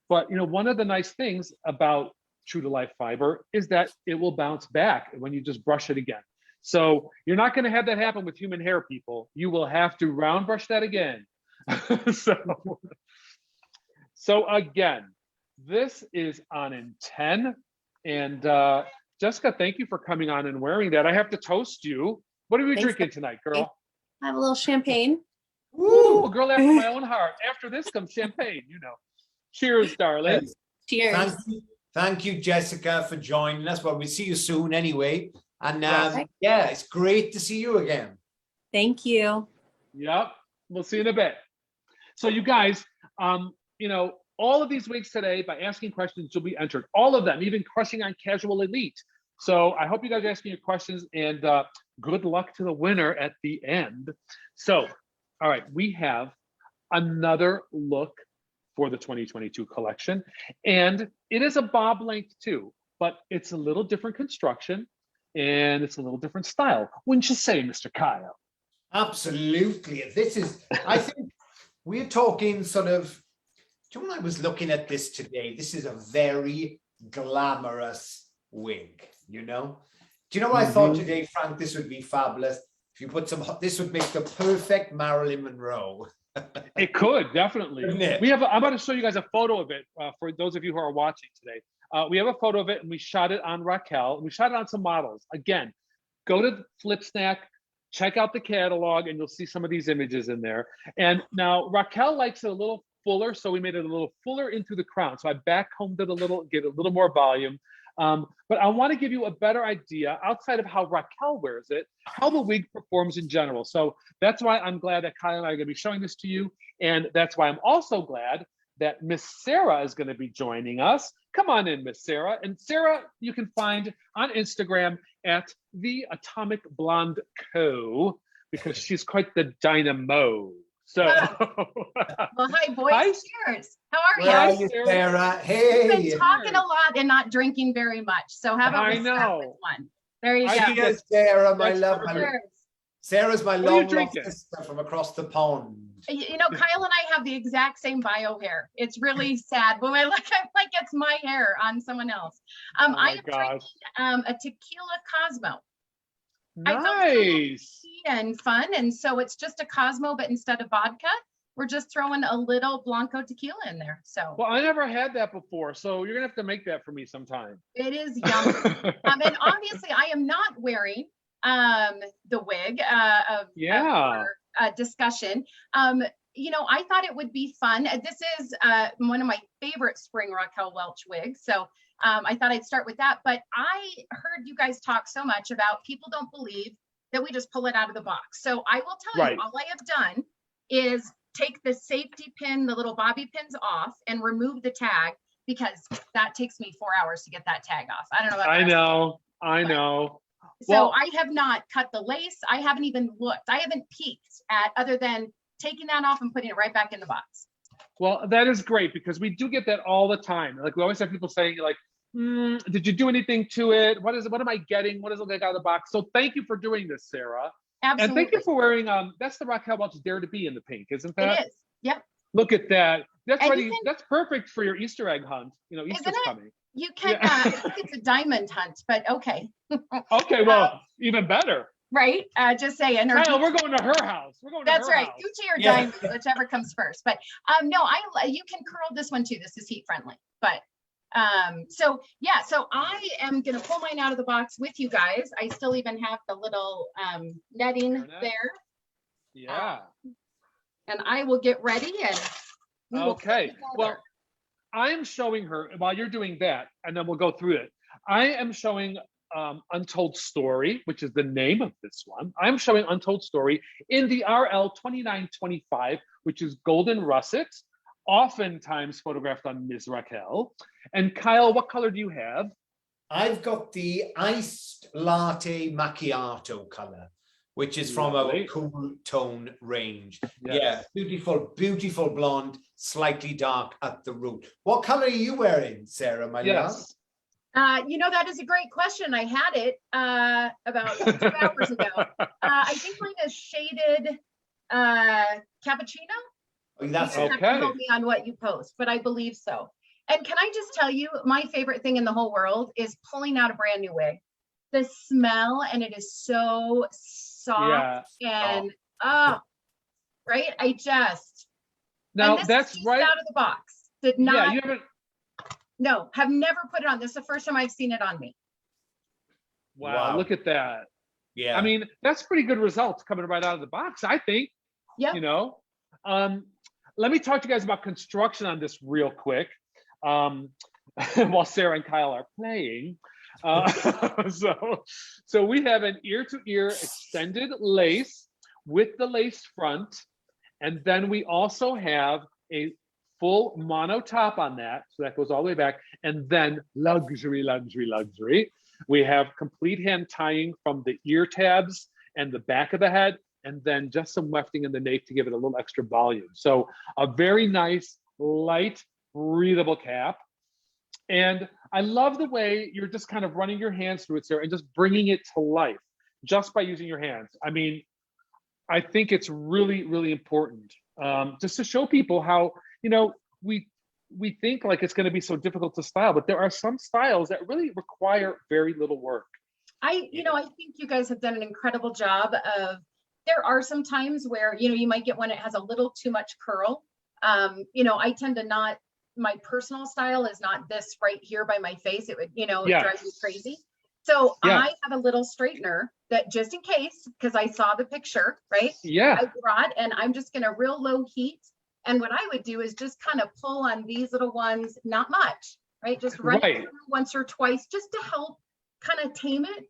But one of the nice things about true to life fiber is that it will bounce back when you just brush it again. So you're not going to have that happen with human hair, people. You will have to round brush that again. So again, this is on in 10. And Jessica, thank you for coming on and wearing that. I have to toast you. What are we drinking tonight, girl? I have a little champagne. Ooh, a girl after my own heart. After this comes champagne, Cheers, darling. Cheers. Thank you, Jessica, for joining us. Well, we'll see you soon anyway. And yeah, it's great to see you again. Thank you. Yep. We'll see you in a bit. So you guys, all of these wigs today, by asking questions, you'll be entered. All of them, even crushing on Casual Elite. So I hope you guys are asking your questions, and good luck to the winner at the end. So, all right, we have another look for the 2022 collection. And it is a bob length too, but it's a little different construction and it's a little different style. Wouldn't you say, Mr. Kyle? Absolutely. This is, I think we're talking sort of, when I was looking at this today, this is a very glamorous wig, Do you know what I thought today, Frank? This would be fabulous. If you put this would make the perfect Marilyn Monroe. It could, definitely. I'm going to show you guys a photo of it for those of you who are watching today. We have a photo of it, and we shot it on Raquel. We shot it on some models. Again, go to FlipSnack, check out the catalog, and you'll see some of these images in there. And now Raquel likes it a little fuller, so we made it a little fuller into the crown. So I backcombed it a little, get a little more volume. But I want to give you a better idea, outside of how Raquel wears it, how the wig performs in general. So that's why I'm glad that Kyle and I are going to be showing this to you. And that's why I'm also glad that Miss Sarah is going to be joining us. Come on in, Miss Sarah. And Sarah, you can find on Instagram at The Atomic Blonde Co, because she's quite the dynamo. So, well, hi, boys. Hi. Cheers. How are you? Where are you, Sarah? Hey. We've been talking a lot and not drinking very much. So how about we start with one? There you go. Cheers, Sarah, my love. Cheers. Sarah's my long-lost sister from across the pond. Kyle and I have the exact same bio hair. It's really sad. When I look, I'm like, it's my hair on someone else. I am drinking a tequila Cosmo. Nice. And fun. And so it's just a Cosmo, but instead of vodka, we're just throwing a little Blanco tequila in there. So, well, I never had that before, so you're gonna have to make that for me sometime. It is yummy. And obviously, I am not wearing the wig of our discussion. I thought it would be fun. This is one of my favorite spring Raquel Welch wigs. So I thought I'd start with that. But I heard you guys talk so much about people don't believe that we just pull it out of the box. So I will tell you, all I have done is take the safety pin, the little bobby pins off, and remove the tag, because that takes me 4 hours to get that tag off. I don't know about I know. So I have not cut the lace. I haven't even looked. I haven't peeked at, other than taking that off and putting it right back in the box. Well, that is great, because we do get that all the time. Like, we always have people saying, like, did you do anything to it? What is it? What am I getting? What does it look like out of the box? So thank you for doing this, Sarah. Absolutely. And thank you for wearing, that's the Raquel Welch Dare to Be in the pink, isn't that? It is. Yep. Look at that. That's ready. That's perfect for your Easter egg hunt. Easter's coming. You can, I think it's a diamond hunt, but okay. Okay, well, even better. Right. Just saying. Kyle, we're going to her house. We're going to her house. That's right. Gucci or diamond, whichever comes first. But no, you can curl this one too. This is heat friendly. But so I am going to pull mine out of the box with you guys. I still even have the little netting there. Yeah. And I will get ready and okay. Well, I'm showing her, while you're doing that, and then we'll go through it. I am showing Untold Story, which is the name of this one. I'm showing Untold Story in the RL2925, which is golden russet, oftentimes photographed on Ms. Raquel. And Kyle, what color do you have? I've got the iced latte macchiato color, which is from our cool tone range. Yes. Yeah, beautiful, beautiful blonde, slightly dark at the root. What color are you wearing, Sarah, my love? You know, that is a great question. I had it about 2 hours ago. I think mine is shaded cappuccino. Oh, that's You have to help me on what you post, but I believe so. And can I just tell you, my favorite thing in the whole world is pulling out a brand new wig. The smell, and it is so soft and right. I just now this that's is right out of the box. Did not. Yeah, you haven't. No, have never put it on. This is the first time I've seen it on me. Wow, look at that. Yeah. I mean, that's pretty good results coming right out of the box, I think. Yeah. You know, let me talk to you guys about construction on this real quick. While Sarah and Kyle are playing. So we have an ear-to-ear extended lace with the lace front. And then we also have a full mono top on that. So that goes all the way back. And then luxury. We have complete hand tying from the ear tabs and the back of the head, and then just some wefting in the nape to give it a little extra volume. So a very nice, light, breathable cap. And I love the way you're just kind of running your hands through it, Sarah, and just bringing it to life just by using your hands. I mean, I think it's really, really important just to show people how, you know, we think like it's going to be so difficult to style, but there are some styles that really require very little work. I think you guys have done an incredible job of, there are some times where, you know, you might get one that has a little too much curl. You know, I tend to not, my personal style is not this right here by my face. It would, you know, drive me crazy. So I have a little straightener that, just in case, because I saw the picture, right? Yeah. I brought, and I'm just going to real low heat. And what I would do is just kind of pull on these little ones, not much, right? Just run it through once or twice just to help kind of tame it.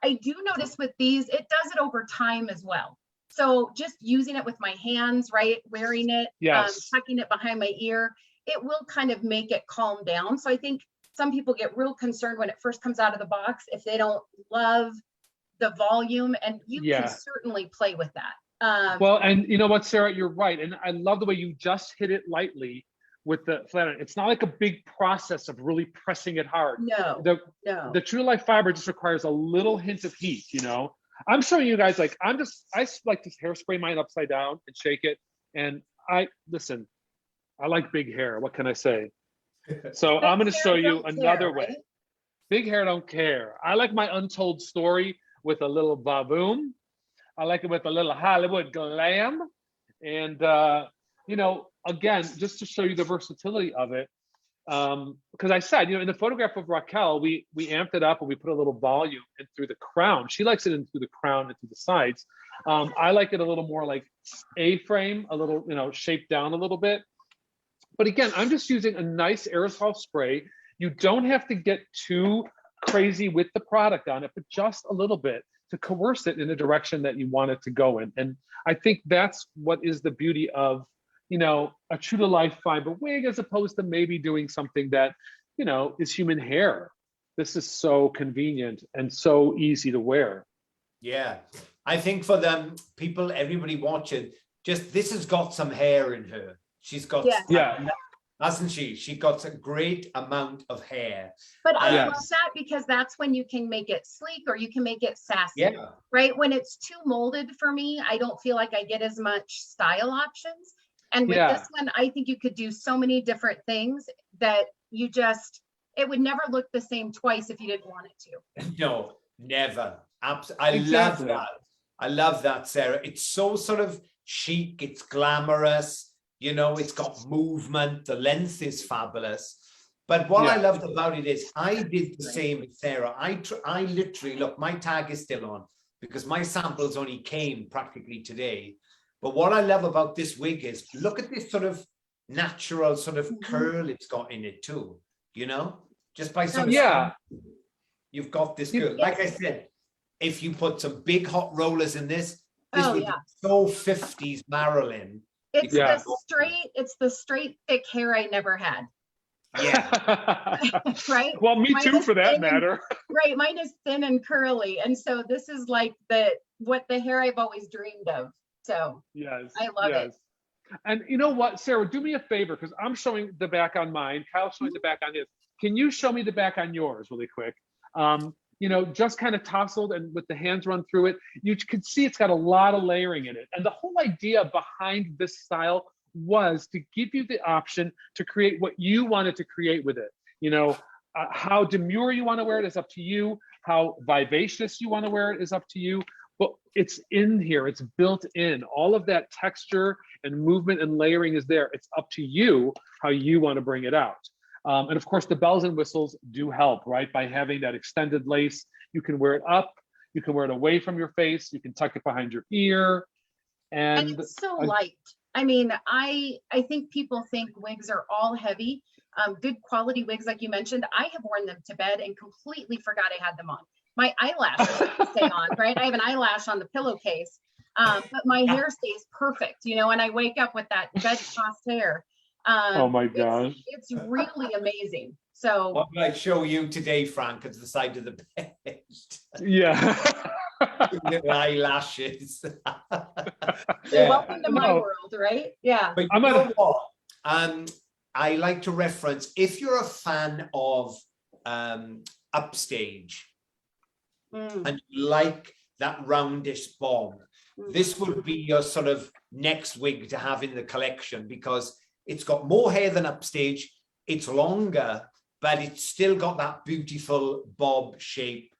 I do notice with these, it does it over time as well. So just using it with my hands, right? Wearing it, tucking it behind my ear, it will kind of make it calm down. So I think some people get real concerned when it first comes out of the box if they don't love the volume, and you can certainly play with that. Well, and you know what, Sarah, you're right. And I love the way you just hit it lightly with the flat iron. It's not like a big process of really pressing it hard. No, the True to Life fiber just requires a little hint of heat, you know. I'm showing you guys, like, I like to hairspray mine upside down and shake it. And I like big hair. What can I say? So I'm going to show you another way. Big hair don't care. I like my untold story with a little vavoom. I like it with a little Hollywood glam. And, you know, again, just to show you the versatility of it. Because I said, you know, in the photograph of Raquel, we amped it up and we put a little volume in through the crown. She likes it in through the crown and through the sides. I like it a little more like A-frame, a little, you know, shaped down a little bit. But again, I'm just using a nice aerosol spray. You don't have to get too crazy with the product on it, but just a little bit to coerce it in the direction that you want it to go in. And I think that's what is the beauty of, you know, a true to life fiber wig, as opposed to maybe doing something that, you know, is human hair. This is so convenient and so easy to wear. Yeah, I think for them people, everybody watching, just this has got some hair in her. She's got, hasn't she? She got a great amount of hair. But I love that, because that's when you can make it sleek or you can make it sassy, right? When it's too molded for me, I don't feel like I get as much style options. And with this one, I think you could do so many different things that you just, it would never look the same twice if you didn't want it to. No, never. I love that. I love that, Sarah. It's so sort of chic. It's glamorous. You know, it's got movement. The length is fabulous. But what I loved about it is I did the same with Sarah. I literally, look, my tag is still on because my samples only came practically today. But what I love about this wig is, look at this sort of natural sort of curl it's got in it too, you know? Just by sort of, you've got this good. Like I said, if you put some big hot rollers in this would be so 50s Marilyn. It's the straight thick hair I never had. Yeah. Right? Well, me Mine too, is for that thin and- matter. Right, mine is thin and curly, and so this is like what the hair I've always dreamed of. So Yes. I love it. And you know what, Sarah, do me a favor, because I'm showing the back on mine. Kyle's showing the back on his. Can you show me the back on yours really quick? You know, just kind of tousled and with the hands run through it. You can see it's got a lot of layering in it. And the whole idea behind this style was to give you the option to create what you wanted to create with it. You know, how demure you want to wear it is up to you. How vivacious you want to wear it is up to you. But it's in here, it's built in. All of that texture and movement and layering is there. It's up to you how you want to bring it out. And of course, the bells and whistles do help, right? By having that extended lace, you can wear it up, you can wear it away from your face, you can tuck it behind your ear. And it's so light. I mean, I think people think wigs are all heavy. Good quality wigs, like you mentioned, I have worn them to bed and completely forgot I had them on. My eyelashes stay on, right? I have an eyelash on the pillowcase, but my hair stays perfect, you know, and I wake up with that bed-tossed hair. Oh my gosh. It's really amazing. So what will I show you today, Frank, at the side of the bed? Yeah. Little eyelashes. Welcome to my world, right? Yeah. But you know what? I like to reference, if you're a fan of Upstage and you like that roundish bob, this would be your sort of next wig to have in the collection, because it's got more hair than Upstage, it's longer, but it's still got that beautiful bob shape.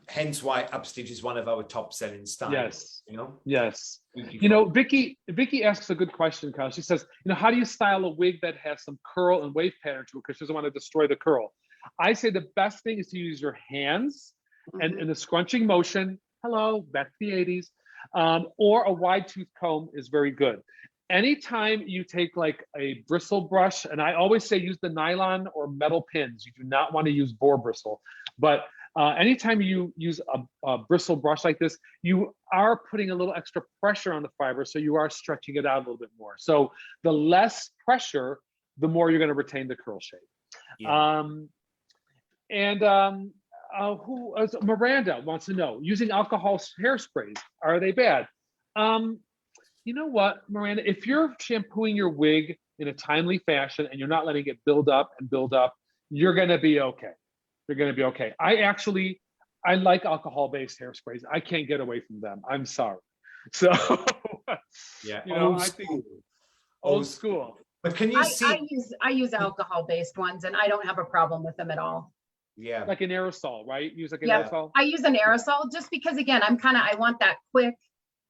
Hence why Upstage is one of our top selling styles. Yes. You know? Yes. Beautiful. You know, Vicky asks a good question, Kyle. She says, you know, how do you style a wig that has some curl and wave pattern to it, because she doesn't want to destroy the curl? I say the best thing is to use your hands and in the scrunching motion. Hello, back to the 80s. Or a wide tooth comb is very good. Anytime you take like a bristle brush, and I always say use the nylon or metal pins. You do not want to use boar bristle. But anytime you use a bristle brush like this, you are putting a little extra pressure on the fiber, so you are stretching it out a little bit more. So the less pressure, the more you're going to retain the curl shape. Yeah. Miranda wants to know, using alcohol hairsprays, are they bad? You know what, Miranda, if you're shampooing your wig in a timely fashion and you're not letting it build up, you're going to be okay. You're going to be okay. I like alcohol-based hairsprays. I can't get away from them. I'm sorry. So, yeah, you know, I think old school. But can you see? I use alcohol-based ones, and I don't have a problem with them at all. Yeah, like an aerosol, right? Use like an aerosol. I use an aerosol just because, again, I want that quick.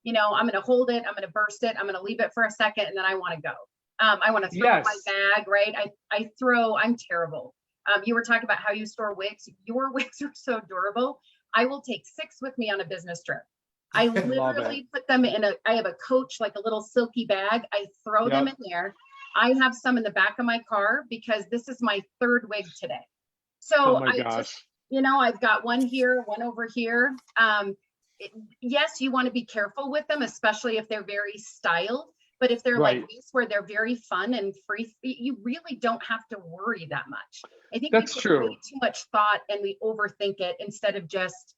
You know, I'm going to hold it, I'm going to burst it, I'm going to leave it for a second, and then I want to go. I want to throw my bag, right? I'm terrible. You were talking about how you store wigs. Your wigs are so durable. I will take 6 with me on a business trip. I literally put them in I have a Coach, like a little silky bag. I throw them in there. I have some in the back of my car because this is my 3rd wig today. So just, you know, I've got one here, one over here. Yes, you want to be careful with them, especially if they're very styled. But if they're like these, where they're very fun and free, you really don't have to worry that much. I think that's we put true. way too much thought and we overthink it instead of just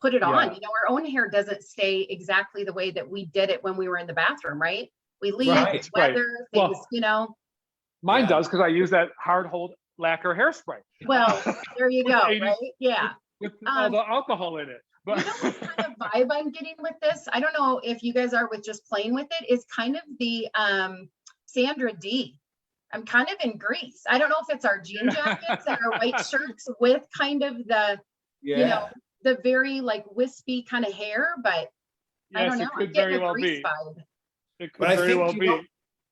put it on. You know, our own hair doesn't stay exactly the way that we did it when we were in the bathroom, right? We leave weather things, you know. Mine does, because I use that hard hold lacquer hairspray. Well, there you go, right? Yeah. With all the alcohol in it. But you know what kind of vibe I'm getting with this? I don't know if you guys are with just playing with it. Is kind of the Sandra D. I'm kind of in Greece. I don't know if it's our jean jackets and our white shirts with kind of the, you know, the very like wispy kind of hair, but I don't know. I'm getting a Greece vibe. It could very well be.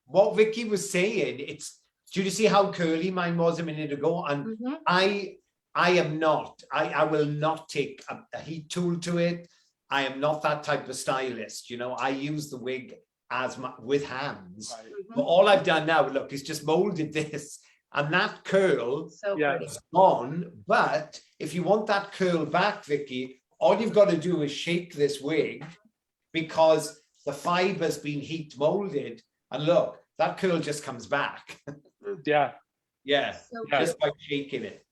What Vicky was saying, do you see how curly mine was a minute ago? And I am not. I will not take a heat tool to it. I am not that type of stylist. You know, I use the wig with hands. But all I've done now, look, is just molded this, and that curl is gone. But if you want that curl back, Vicky, all you've got to do is shake this wig, because the fiber's been heat molded, and look, that curl just comes back. Yeah. Yeah, So just by shaking it.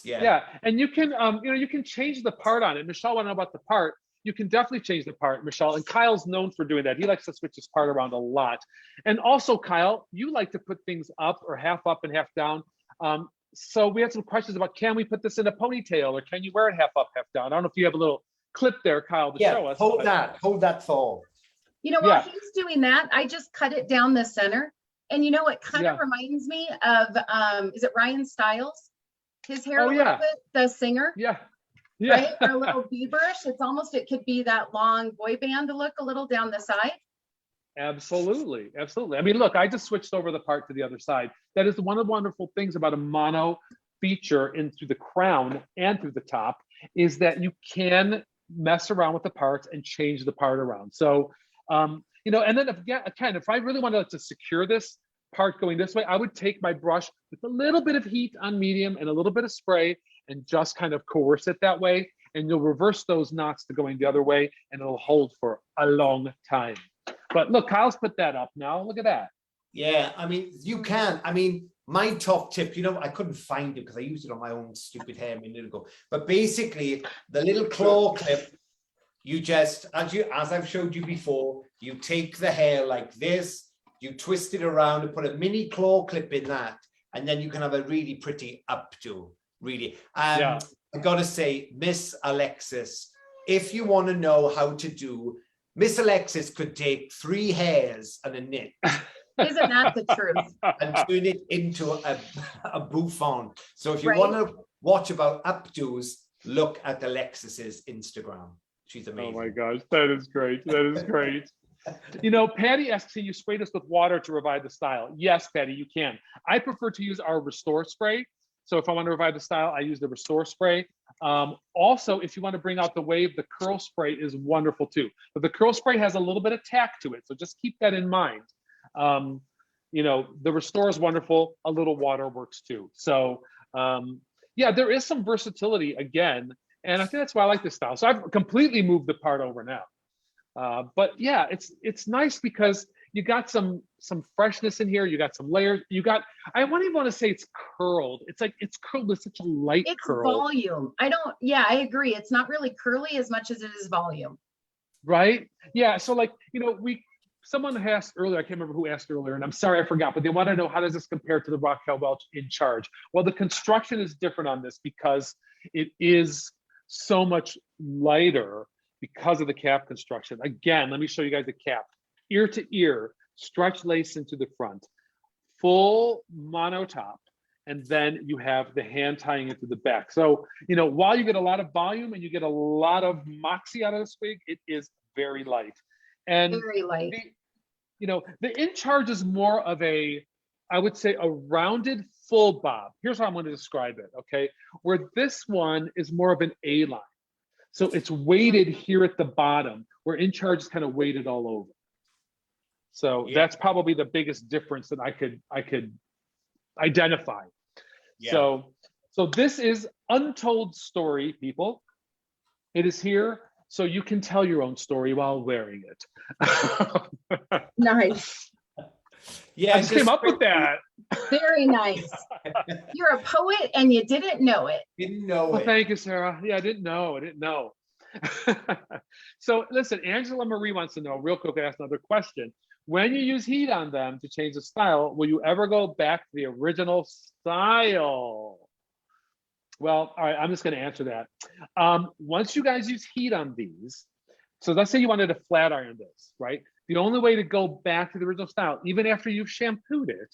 Yeah. Yeah, and you can, you can change the part on it. Michelle want to know about the part. You can definitely change the part, Michelle. And Kyle's known for doing that. He likes to switch his part around a lot. And also, Kyle, you like to put things up or half up and half down. So we had some questions about, can we put this in a ponytail or can you wear it half up, half down? I don't know if you have a little clip there, Kyle, to show us. Hold that thought. you know, while he's doing that, I just cut it down the center. And you know, it kind of reminds me of, is it Ryan Stiles? His hair a little bit, the singer. Yeah. Right? Or a little Bieberish. It's almost, it could be that long boy band look a little down the side. Absolutely. Absolutely. I mean, look, I just switched over the part to the other side. That is one of the wonderful things about a mono feature in through the crown and through the top is that you can mess around with the parts and change the part around. So, you know, and then if I really wanted to secure this part going this way, I would take my brush with a little bit of heat on medium and a little bit of spray and just kind of coerce it that way. And you'll reverse those knots to going the other way and it'll hold for a long time. But look, Kyle's put that up now. Look at that. Yeah, I mean, you can. I mean, my top tip, you know, I couldn't find it because I used it on my own stupid hair a minute ago. But basically, the little claw clip, you just, as I've showed you before, you take the hair like this, you twist it around and put a mini claw clip in that, and then you can have a really pretty updo, really. I gotta say, Miss Alexis, if you want to know how to do, Miss Alexis could take 3 hairs and a knit. Isn't that the truth? And turn it into a bouffant. So if you want to watch about updos, look at Alexis's Instagram. She's amazing. Oh my gosh, that is great. That is great. You know, Patty asks, can you spray this with water to revive the style? Yes, Patty, you can. I prefer to use our Restore spray. So if I want to revive the style, I use the Restore spray. Also, if you want to bring out the wave, the curl spray is wonderful too. But the curl spray has a little bit of tack to it. So just keep that in mind. You know, the Restore is wonderful. A little water works too. So yeah, there is some versatility again. And I think that's why I like this style. So I've completely moved the part over now. But yeah, it's nice because you got some freshness in here. You got some layers. You got, I wouldn't even want to say it's curled. It's like, it's curled with such a light curl. It's volume. I agree. It's not really curly as much as it is volume. Right? Yeah. So like, you know, someone asked earlier, I can't remember who asked earlier, and I'm sorry, I forgot, but they want to know, how does this compare to the Raquel Welch In Charge? Well, the construction is different on this because it is so much lighter because of the cap construction. Again, let me show you guys the cap. Ear to ear, stretch lace into the front, full mono top, and then you have the hand tying into the back. So, you know, while you get a lot of volume and you get a lot of moxie out of this wig, it is very light. And very light. You know, the In Charge is more of a, I would say, a rounded full bob. Here's how I'm going to describe it, okay? Where this one is more of an A-line. So it's weighted here at the bottom, where In Charge is kind of weighted all over. So that's probably the biggest difference that I could identify. Yeah. So this is Untold Story, people. It is here so you can tell your own story while wearing it. Nice. Yeah, I just came up with that. Very nice. You're a poet and you didn't know it. Didn't know it. Thank you, Sarah. Yeah, I didn't know. So listen, Angela Marie wants to know, real quick, I asked another question. When you use heat on them to change the style, will you ever go back to the original style? Well, all right, I'm just going to answer that. Once you guys use heat on these, so let's say you wanted to flat iron this, right? The only way to go back to the original style, even after you've shampooed it,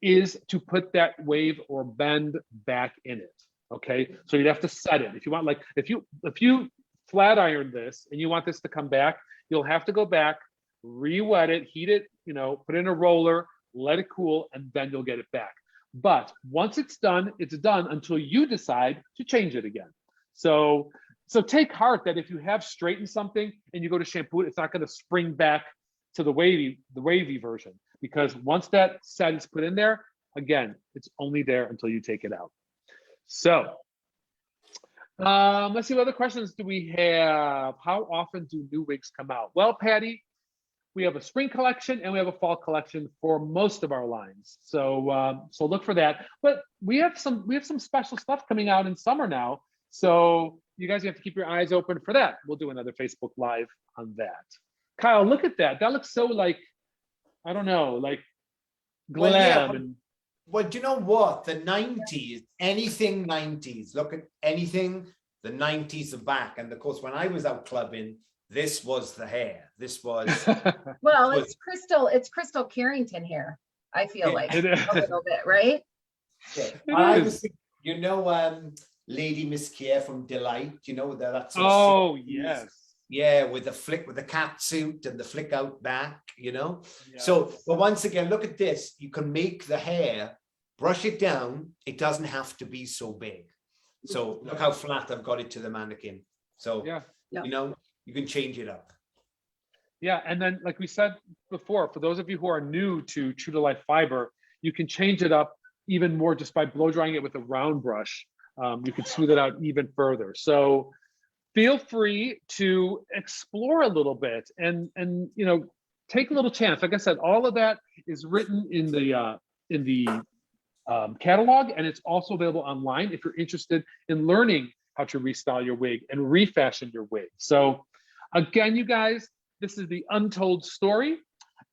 is to put that wave or bend back in it, okay? So you'd have to set it. If you want, like, if you flat iron this and you want this to come back, you'll have to go back, re-wet it, heat it, you know, put it in a roller, let it cool, and then you'll get it back. But once it's done until you decide to change it again. So take heart that if you have straightened something and you go to shampoo it, it's not going to spring back to the wavy version, because once that set is put in there, again, it's only there until you take it out. So let's see, what other questions do we have? How often do new wigs come out? Well, Patty, We have a spring collection and we have a fall collection for most of our lines. So so look for that. But we have some special stuff coming out in summer now. So you guys have to keep your eyes open for that. We'll do another Facebook Live on that. Kyle, look at that. That looks so like, I don't know, like glam. Well, yeah, and well, do you know what? The 90s, anything 90s. Look at anything, the 90s are back. And of course, when I was out clubbing, this was the hair. This was well, it's Crystal Carrington hair, I feel like a little bit, right? Yeah. I was thinking, you know, Lady Miss Kier from Delight, you know, that sort of oh 60s. yes. Yeah, with the flick, with the cat suit and the flick out back, you know. Yeah. So, but once again, look at this. You can make the hair, brush it down. It doesn't have to be so big. So look how flat I've got it to the mannequin. So, Yeah. you know, you can change it up. Yeah, and then like we said before, for those of you who are new to True to Life fiber, you can change it up even more just by blow drying it with a round brush. You can smooth it out even further. So feel free to explore a little bit and you know, take a little chance. Like I said, all of that is written in the catalog, and it's also available online if you're interested in learning how to restyle your wig and refashion your wig. So again, you guys, this is the Untold story.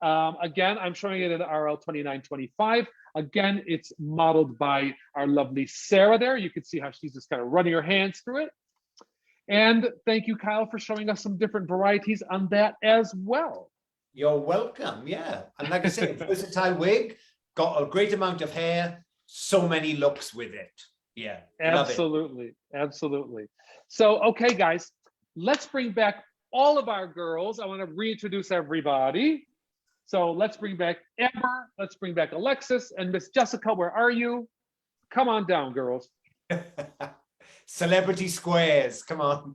Again, I'm showing it in RL2925. Again, it's modeled by our lovely Sarah there. You can see how she's just kind of running her hands through it. And thank you, Kyle, for showing us some different varieties on that as well. You're welcome. Yeah. And like I said, versatile wig, got a great amount of hair, so many looks with it. Yeah. Absolutely. Absolutely. So, okay, guys, let's bring back all of our girls. I want to reintroduce everybody. So let's bring back Amber, let's bring back Alexis, and Miss Jessica, where are you? Come on down, girls. Celebrity squares, come on.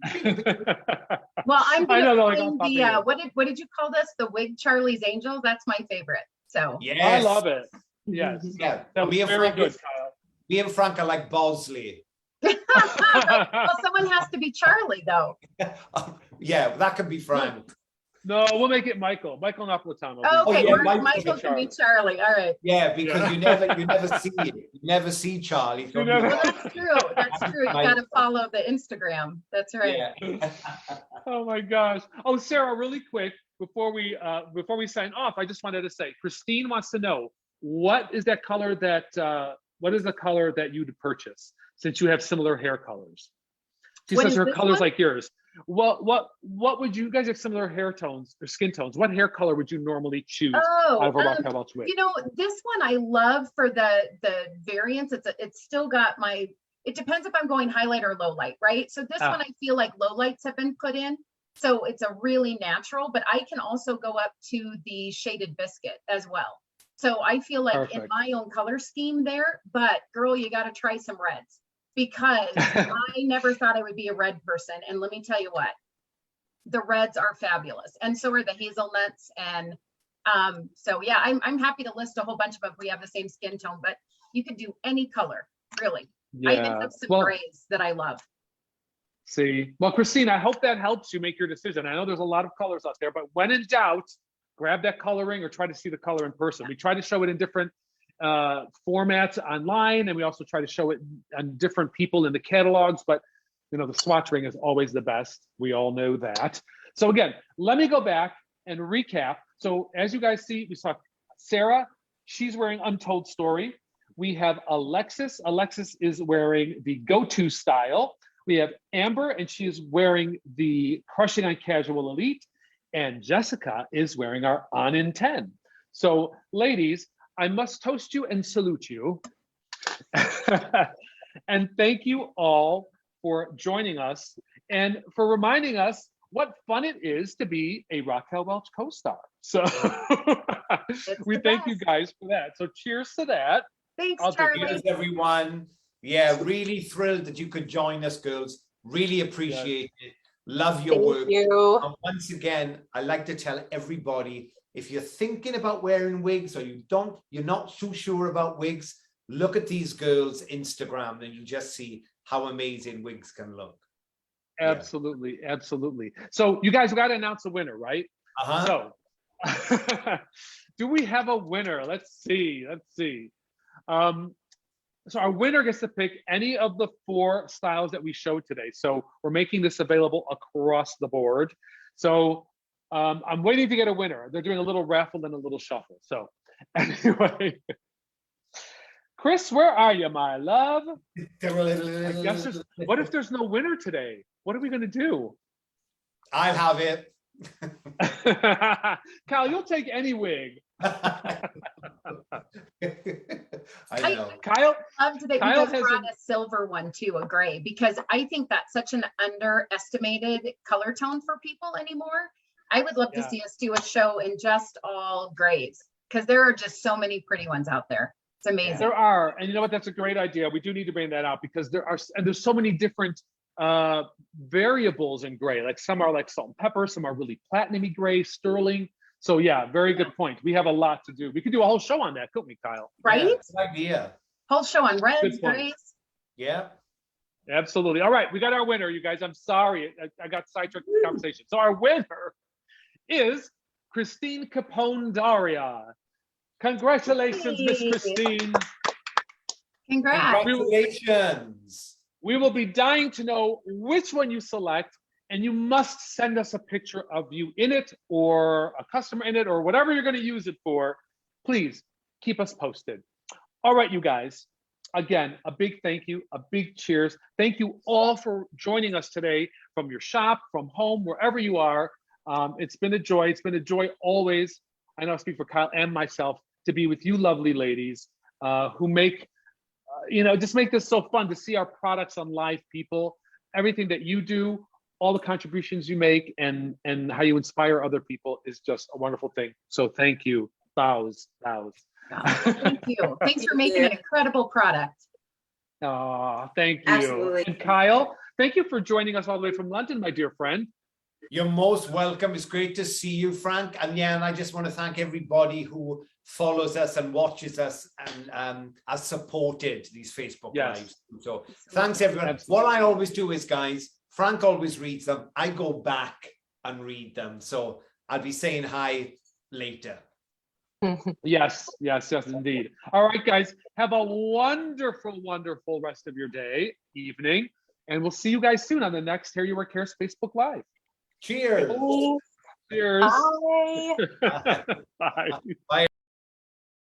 Well, I'm I know, like, doing the what did you call this? The wig Charlie's Angels. That's my favorite. So Yes. I love it. Yes. Yeah. That was very good, Kyle. Me and Frank are like Bosley. well, someone has to be Charlie, though. Yeah, that could be Frank. No, we'll make it Michael. Michael Napolitano. Oh, okay, yeah, Michael can be Charlie. All right. Yeah, because you never see it. You never see Charlie. You never- Well, that's true. That's true. You got to follow the Instagram. That's right. Yeah. Oh my gosh. Oh, Sarah, really quick before we sign off, I just wanted to say, Christine wants to know what is that color what is the color that you'd purchase since you have similar hair colors? She What says is her this color's one? like yours. What would you guys have similar hair tones or skin tones? What hair color would you normally choose Oh, out of a Raquel Welch wig? you know, this one I love for the variants. It's still got my. It depends if I'm going highlight or low light, right? So this one I feel like low lights have been put in, so it's a really natural. But I can also go up to the shaded biscuit as well. So I feel like in Perfect. my own color scheme there. But girl, you got to try some reds. Because I never thought I would be a red person. And let me tell you what, the reds are fabulous. And so are the hazelnuts. And so, yeah, I'm happy to list a whole bunch of them if we have the same skin tone, but you can do any color, really. I even have some grays that I love. See, well, Christine, I hope that helps you make your decision. I know there's a lot of colors out there, but when in doubt, grab that coloring or try to see the color in person. We try to show it in different formats online, and we also try to show it on different people in the catalogs, but you know, the swatch ring is always the best. We all know that. So again, let me go back and recap. So as you guys see, we saw Sarah, she's wearing Untold Story. We have Alexis. Alexis is wearing the go-to style. We have Amber, and she is wearing the Crushing on Casual Elite, and Jessica is wearing our On in 10. So ladies, I must toast you and salute you. And thank you all for joining us and for reminding us what fun it is to be a Raquel Welch co-star. So we thank you guys for that. So cheers to that. Thanks, I'll Charlie. Cheers, everyone. Yeah, really thrilled that you could join us, girls. Really appreciate it. Love your work. Thank you. And once again, I like to tell everybody, if you're thinking about wearing wigs or you're not too sure about wigs, look at these girls' Instagram and you just see how amazing wigs can look. Absolutely, absolutely. So you guys got to announce a winner, right? Uh-huh. So Do we have a winner? Let's see. So our winner gets to pick any of the 4 styles that we showed today. So we're making this available across the board. So I'm waiting to get a winner. They're doing a little raffle and a little shuffle. So anyway, Chris, where are you, my love? I guess what if there's no winner today? What are we going to do? I'll have it. Kyle, you'll take any wig. I know. Kyle Loved that you Kyle guys has brought a silver one too, a gray, because I think that's such an underestimated color tone for people anymore. I would love to see us do a show in just all grays, because there are just so many pretty ones out there. It's amazing. There are, and you know what? That's a great idea. We do need to bring that out because there's so many different variables in gray. Like some are like salt and pepper, some are really platinumy gray, sterling. So yeah, very good point. We have a lot to do. We could do a whole show on that, couldn't we, Kyle? Right? Yeah, good idea. Whole show on reds, grays. Yeah. Absolutely. All right, we got our winner, you guys. I'm sorry, I got sidetracked in the conversation. So our winner is Christine Capone Daria. Congratulations, Miss Christine. Congrats. Congratulations. We will be dying to know which one you select, and you must send us a picture of you in it or a customer in it or whatever you're going to use it for. Please keep us posted. All right, you guys. Again, a big thank you, a big cheers. Thank you all for joining us today from your shop, from home, wherever you are. It's been a joy. It's been a joy always. I know I speak for Kyle and myself to be with you lovely ladies who make, just make this so fun to see our products on live, people. Everything that you do, all the contributions you make and how you inspire other people is just a wonderful thing. So thank you. Bows. Thank you. Thanks for making an incredible product. Oh, thank you. Absolutely. And Kyle, thank you for joining us all the way from London, my dear friend. You're most welcome. It's great to see you, Frank. And yeah, and I just want to thank everybody who follows us and watches us and has supported these Facebook Lives. So thanks, everyone. Absolutely. What I always do is, guys, Frank always reads them. I go back and read them. So I'll be saying hi later. Yes, indeed. All right, guys, have a wonderful, wonderful rest of your day, evening, and we'll see you guys soon on the next HairUWear Cares Facebook Live. Cheers. Cheers. Bye. Bye. Bye.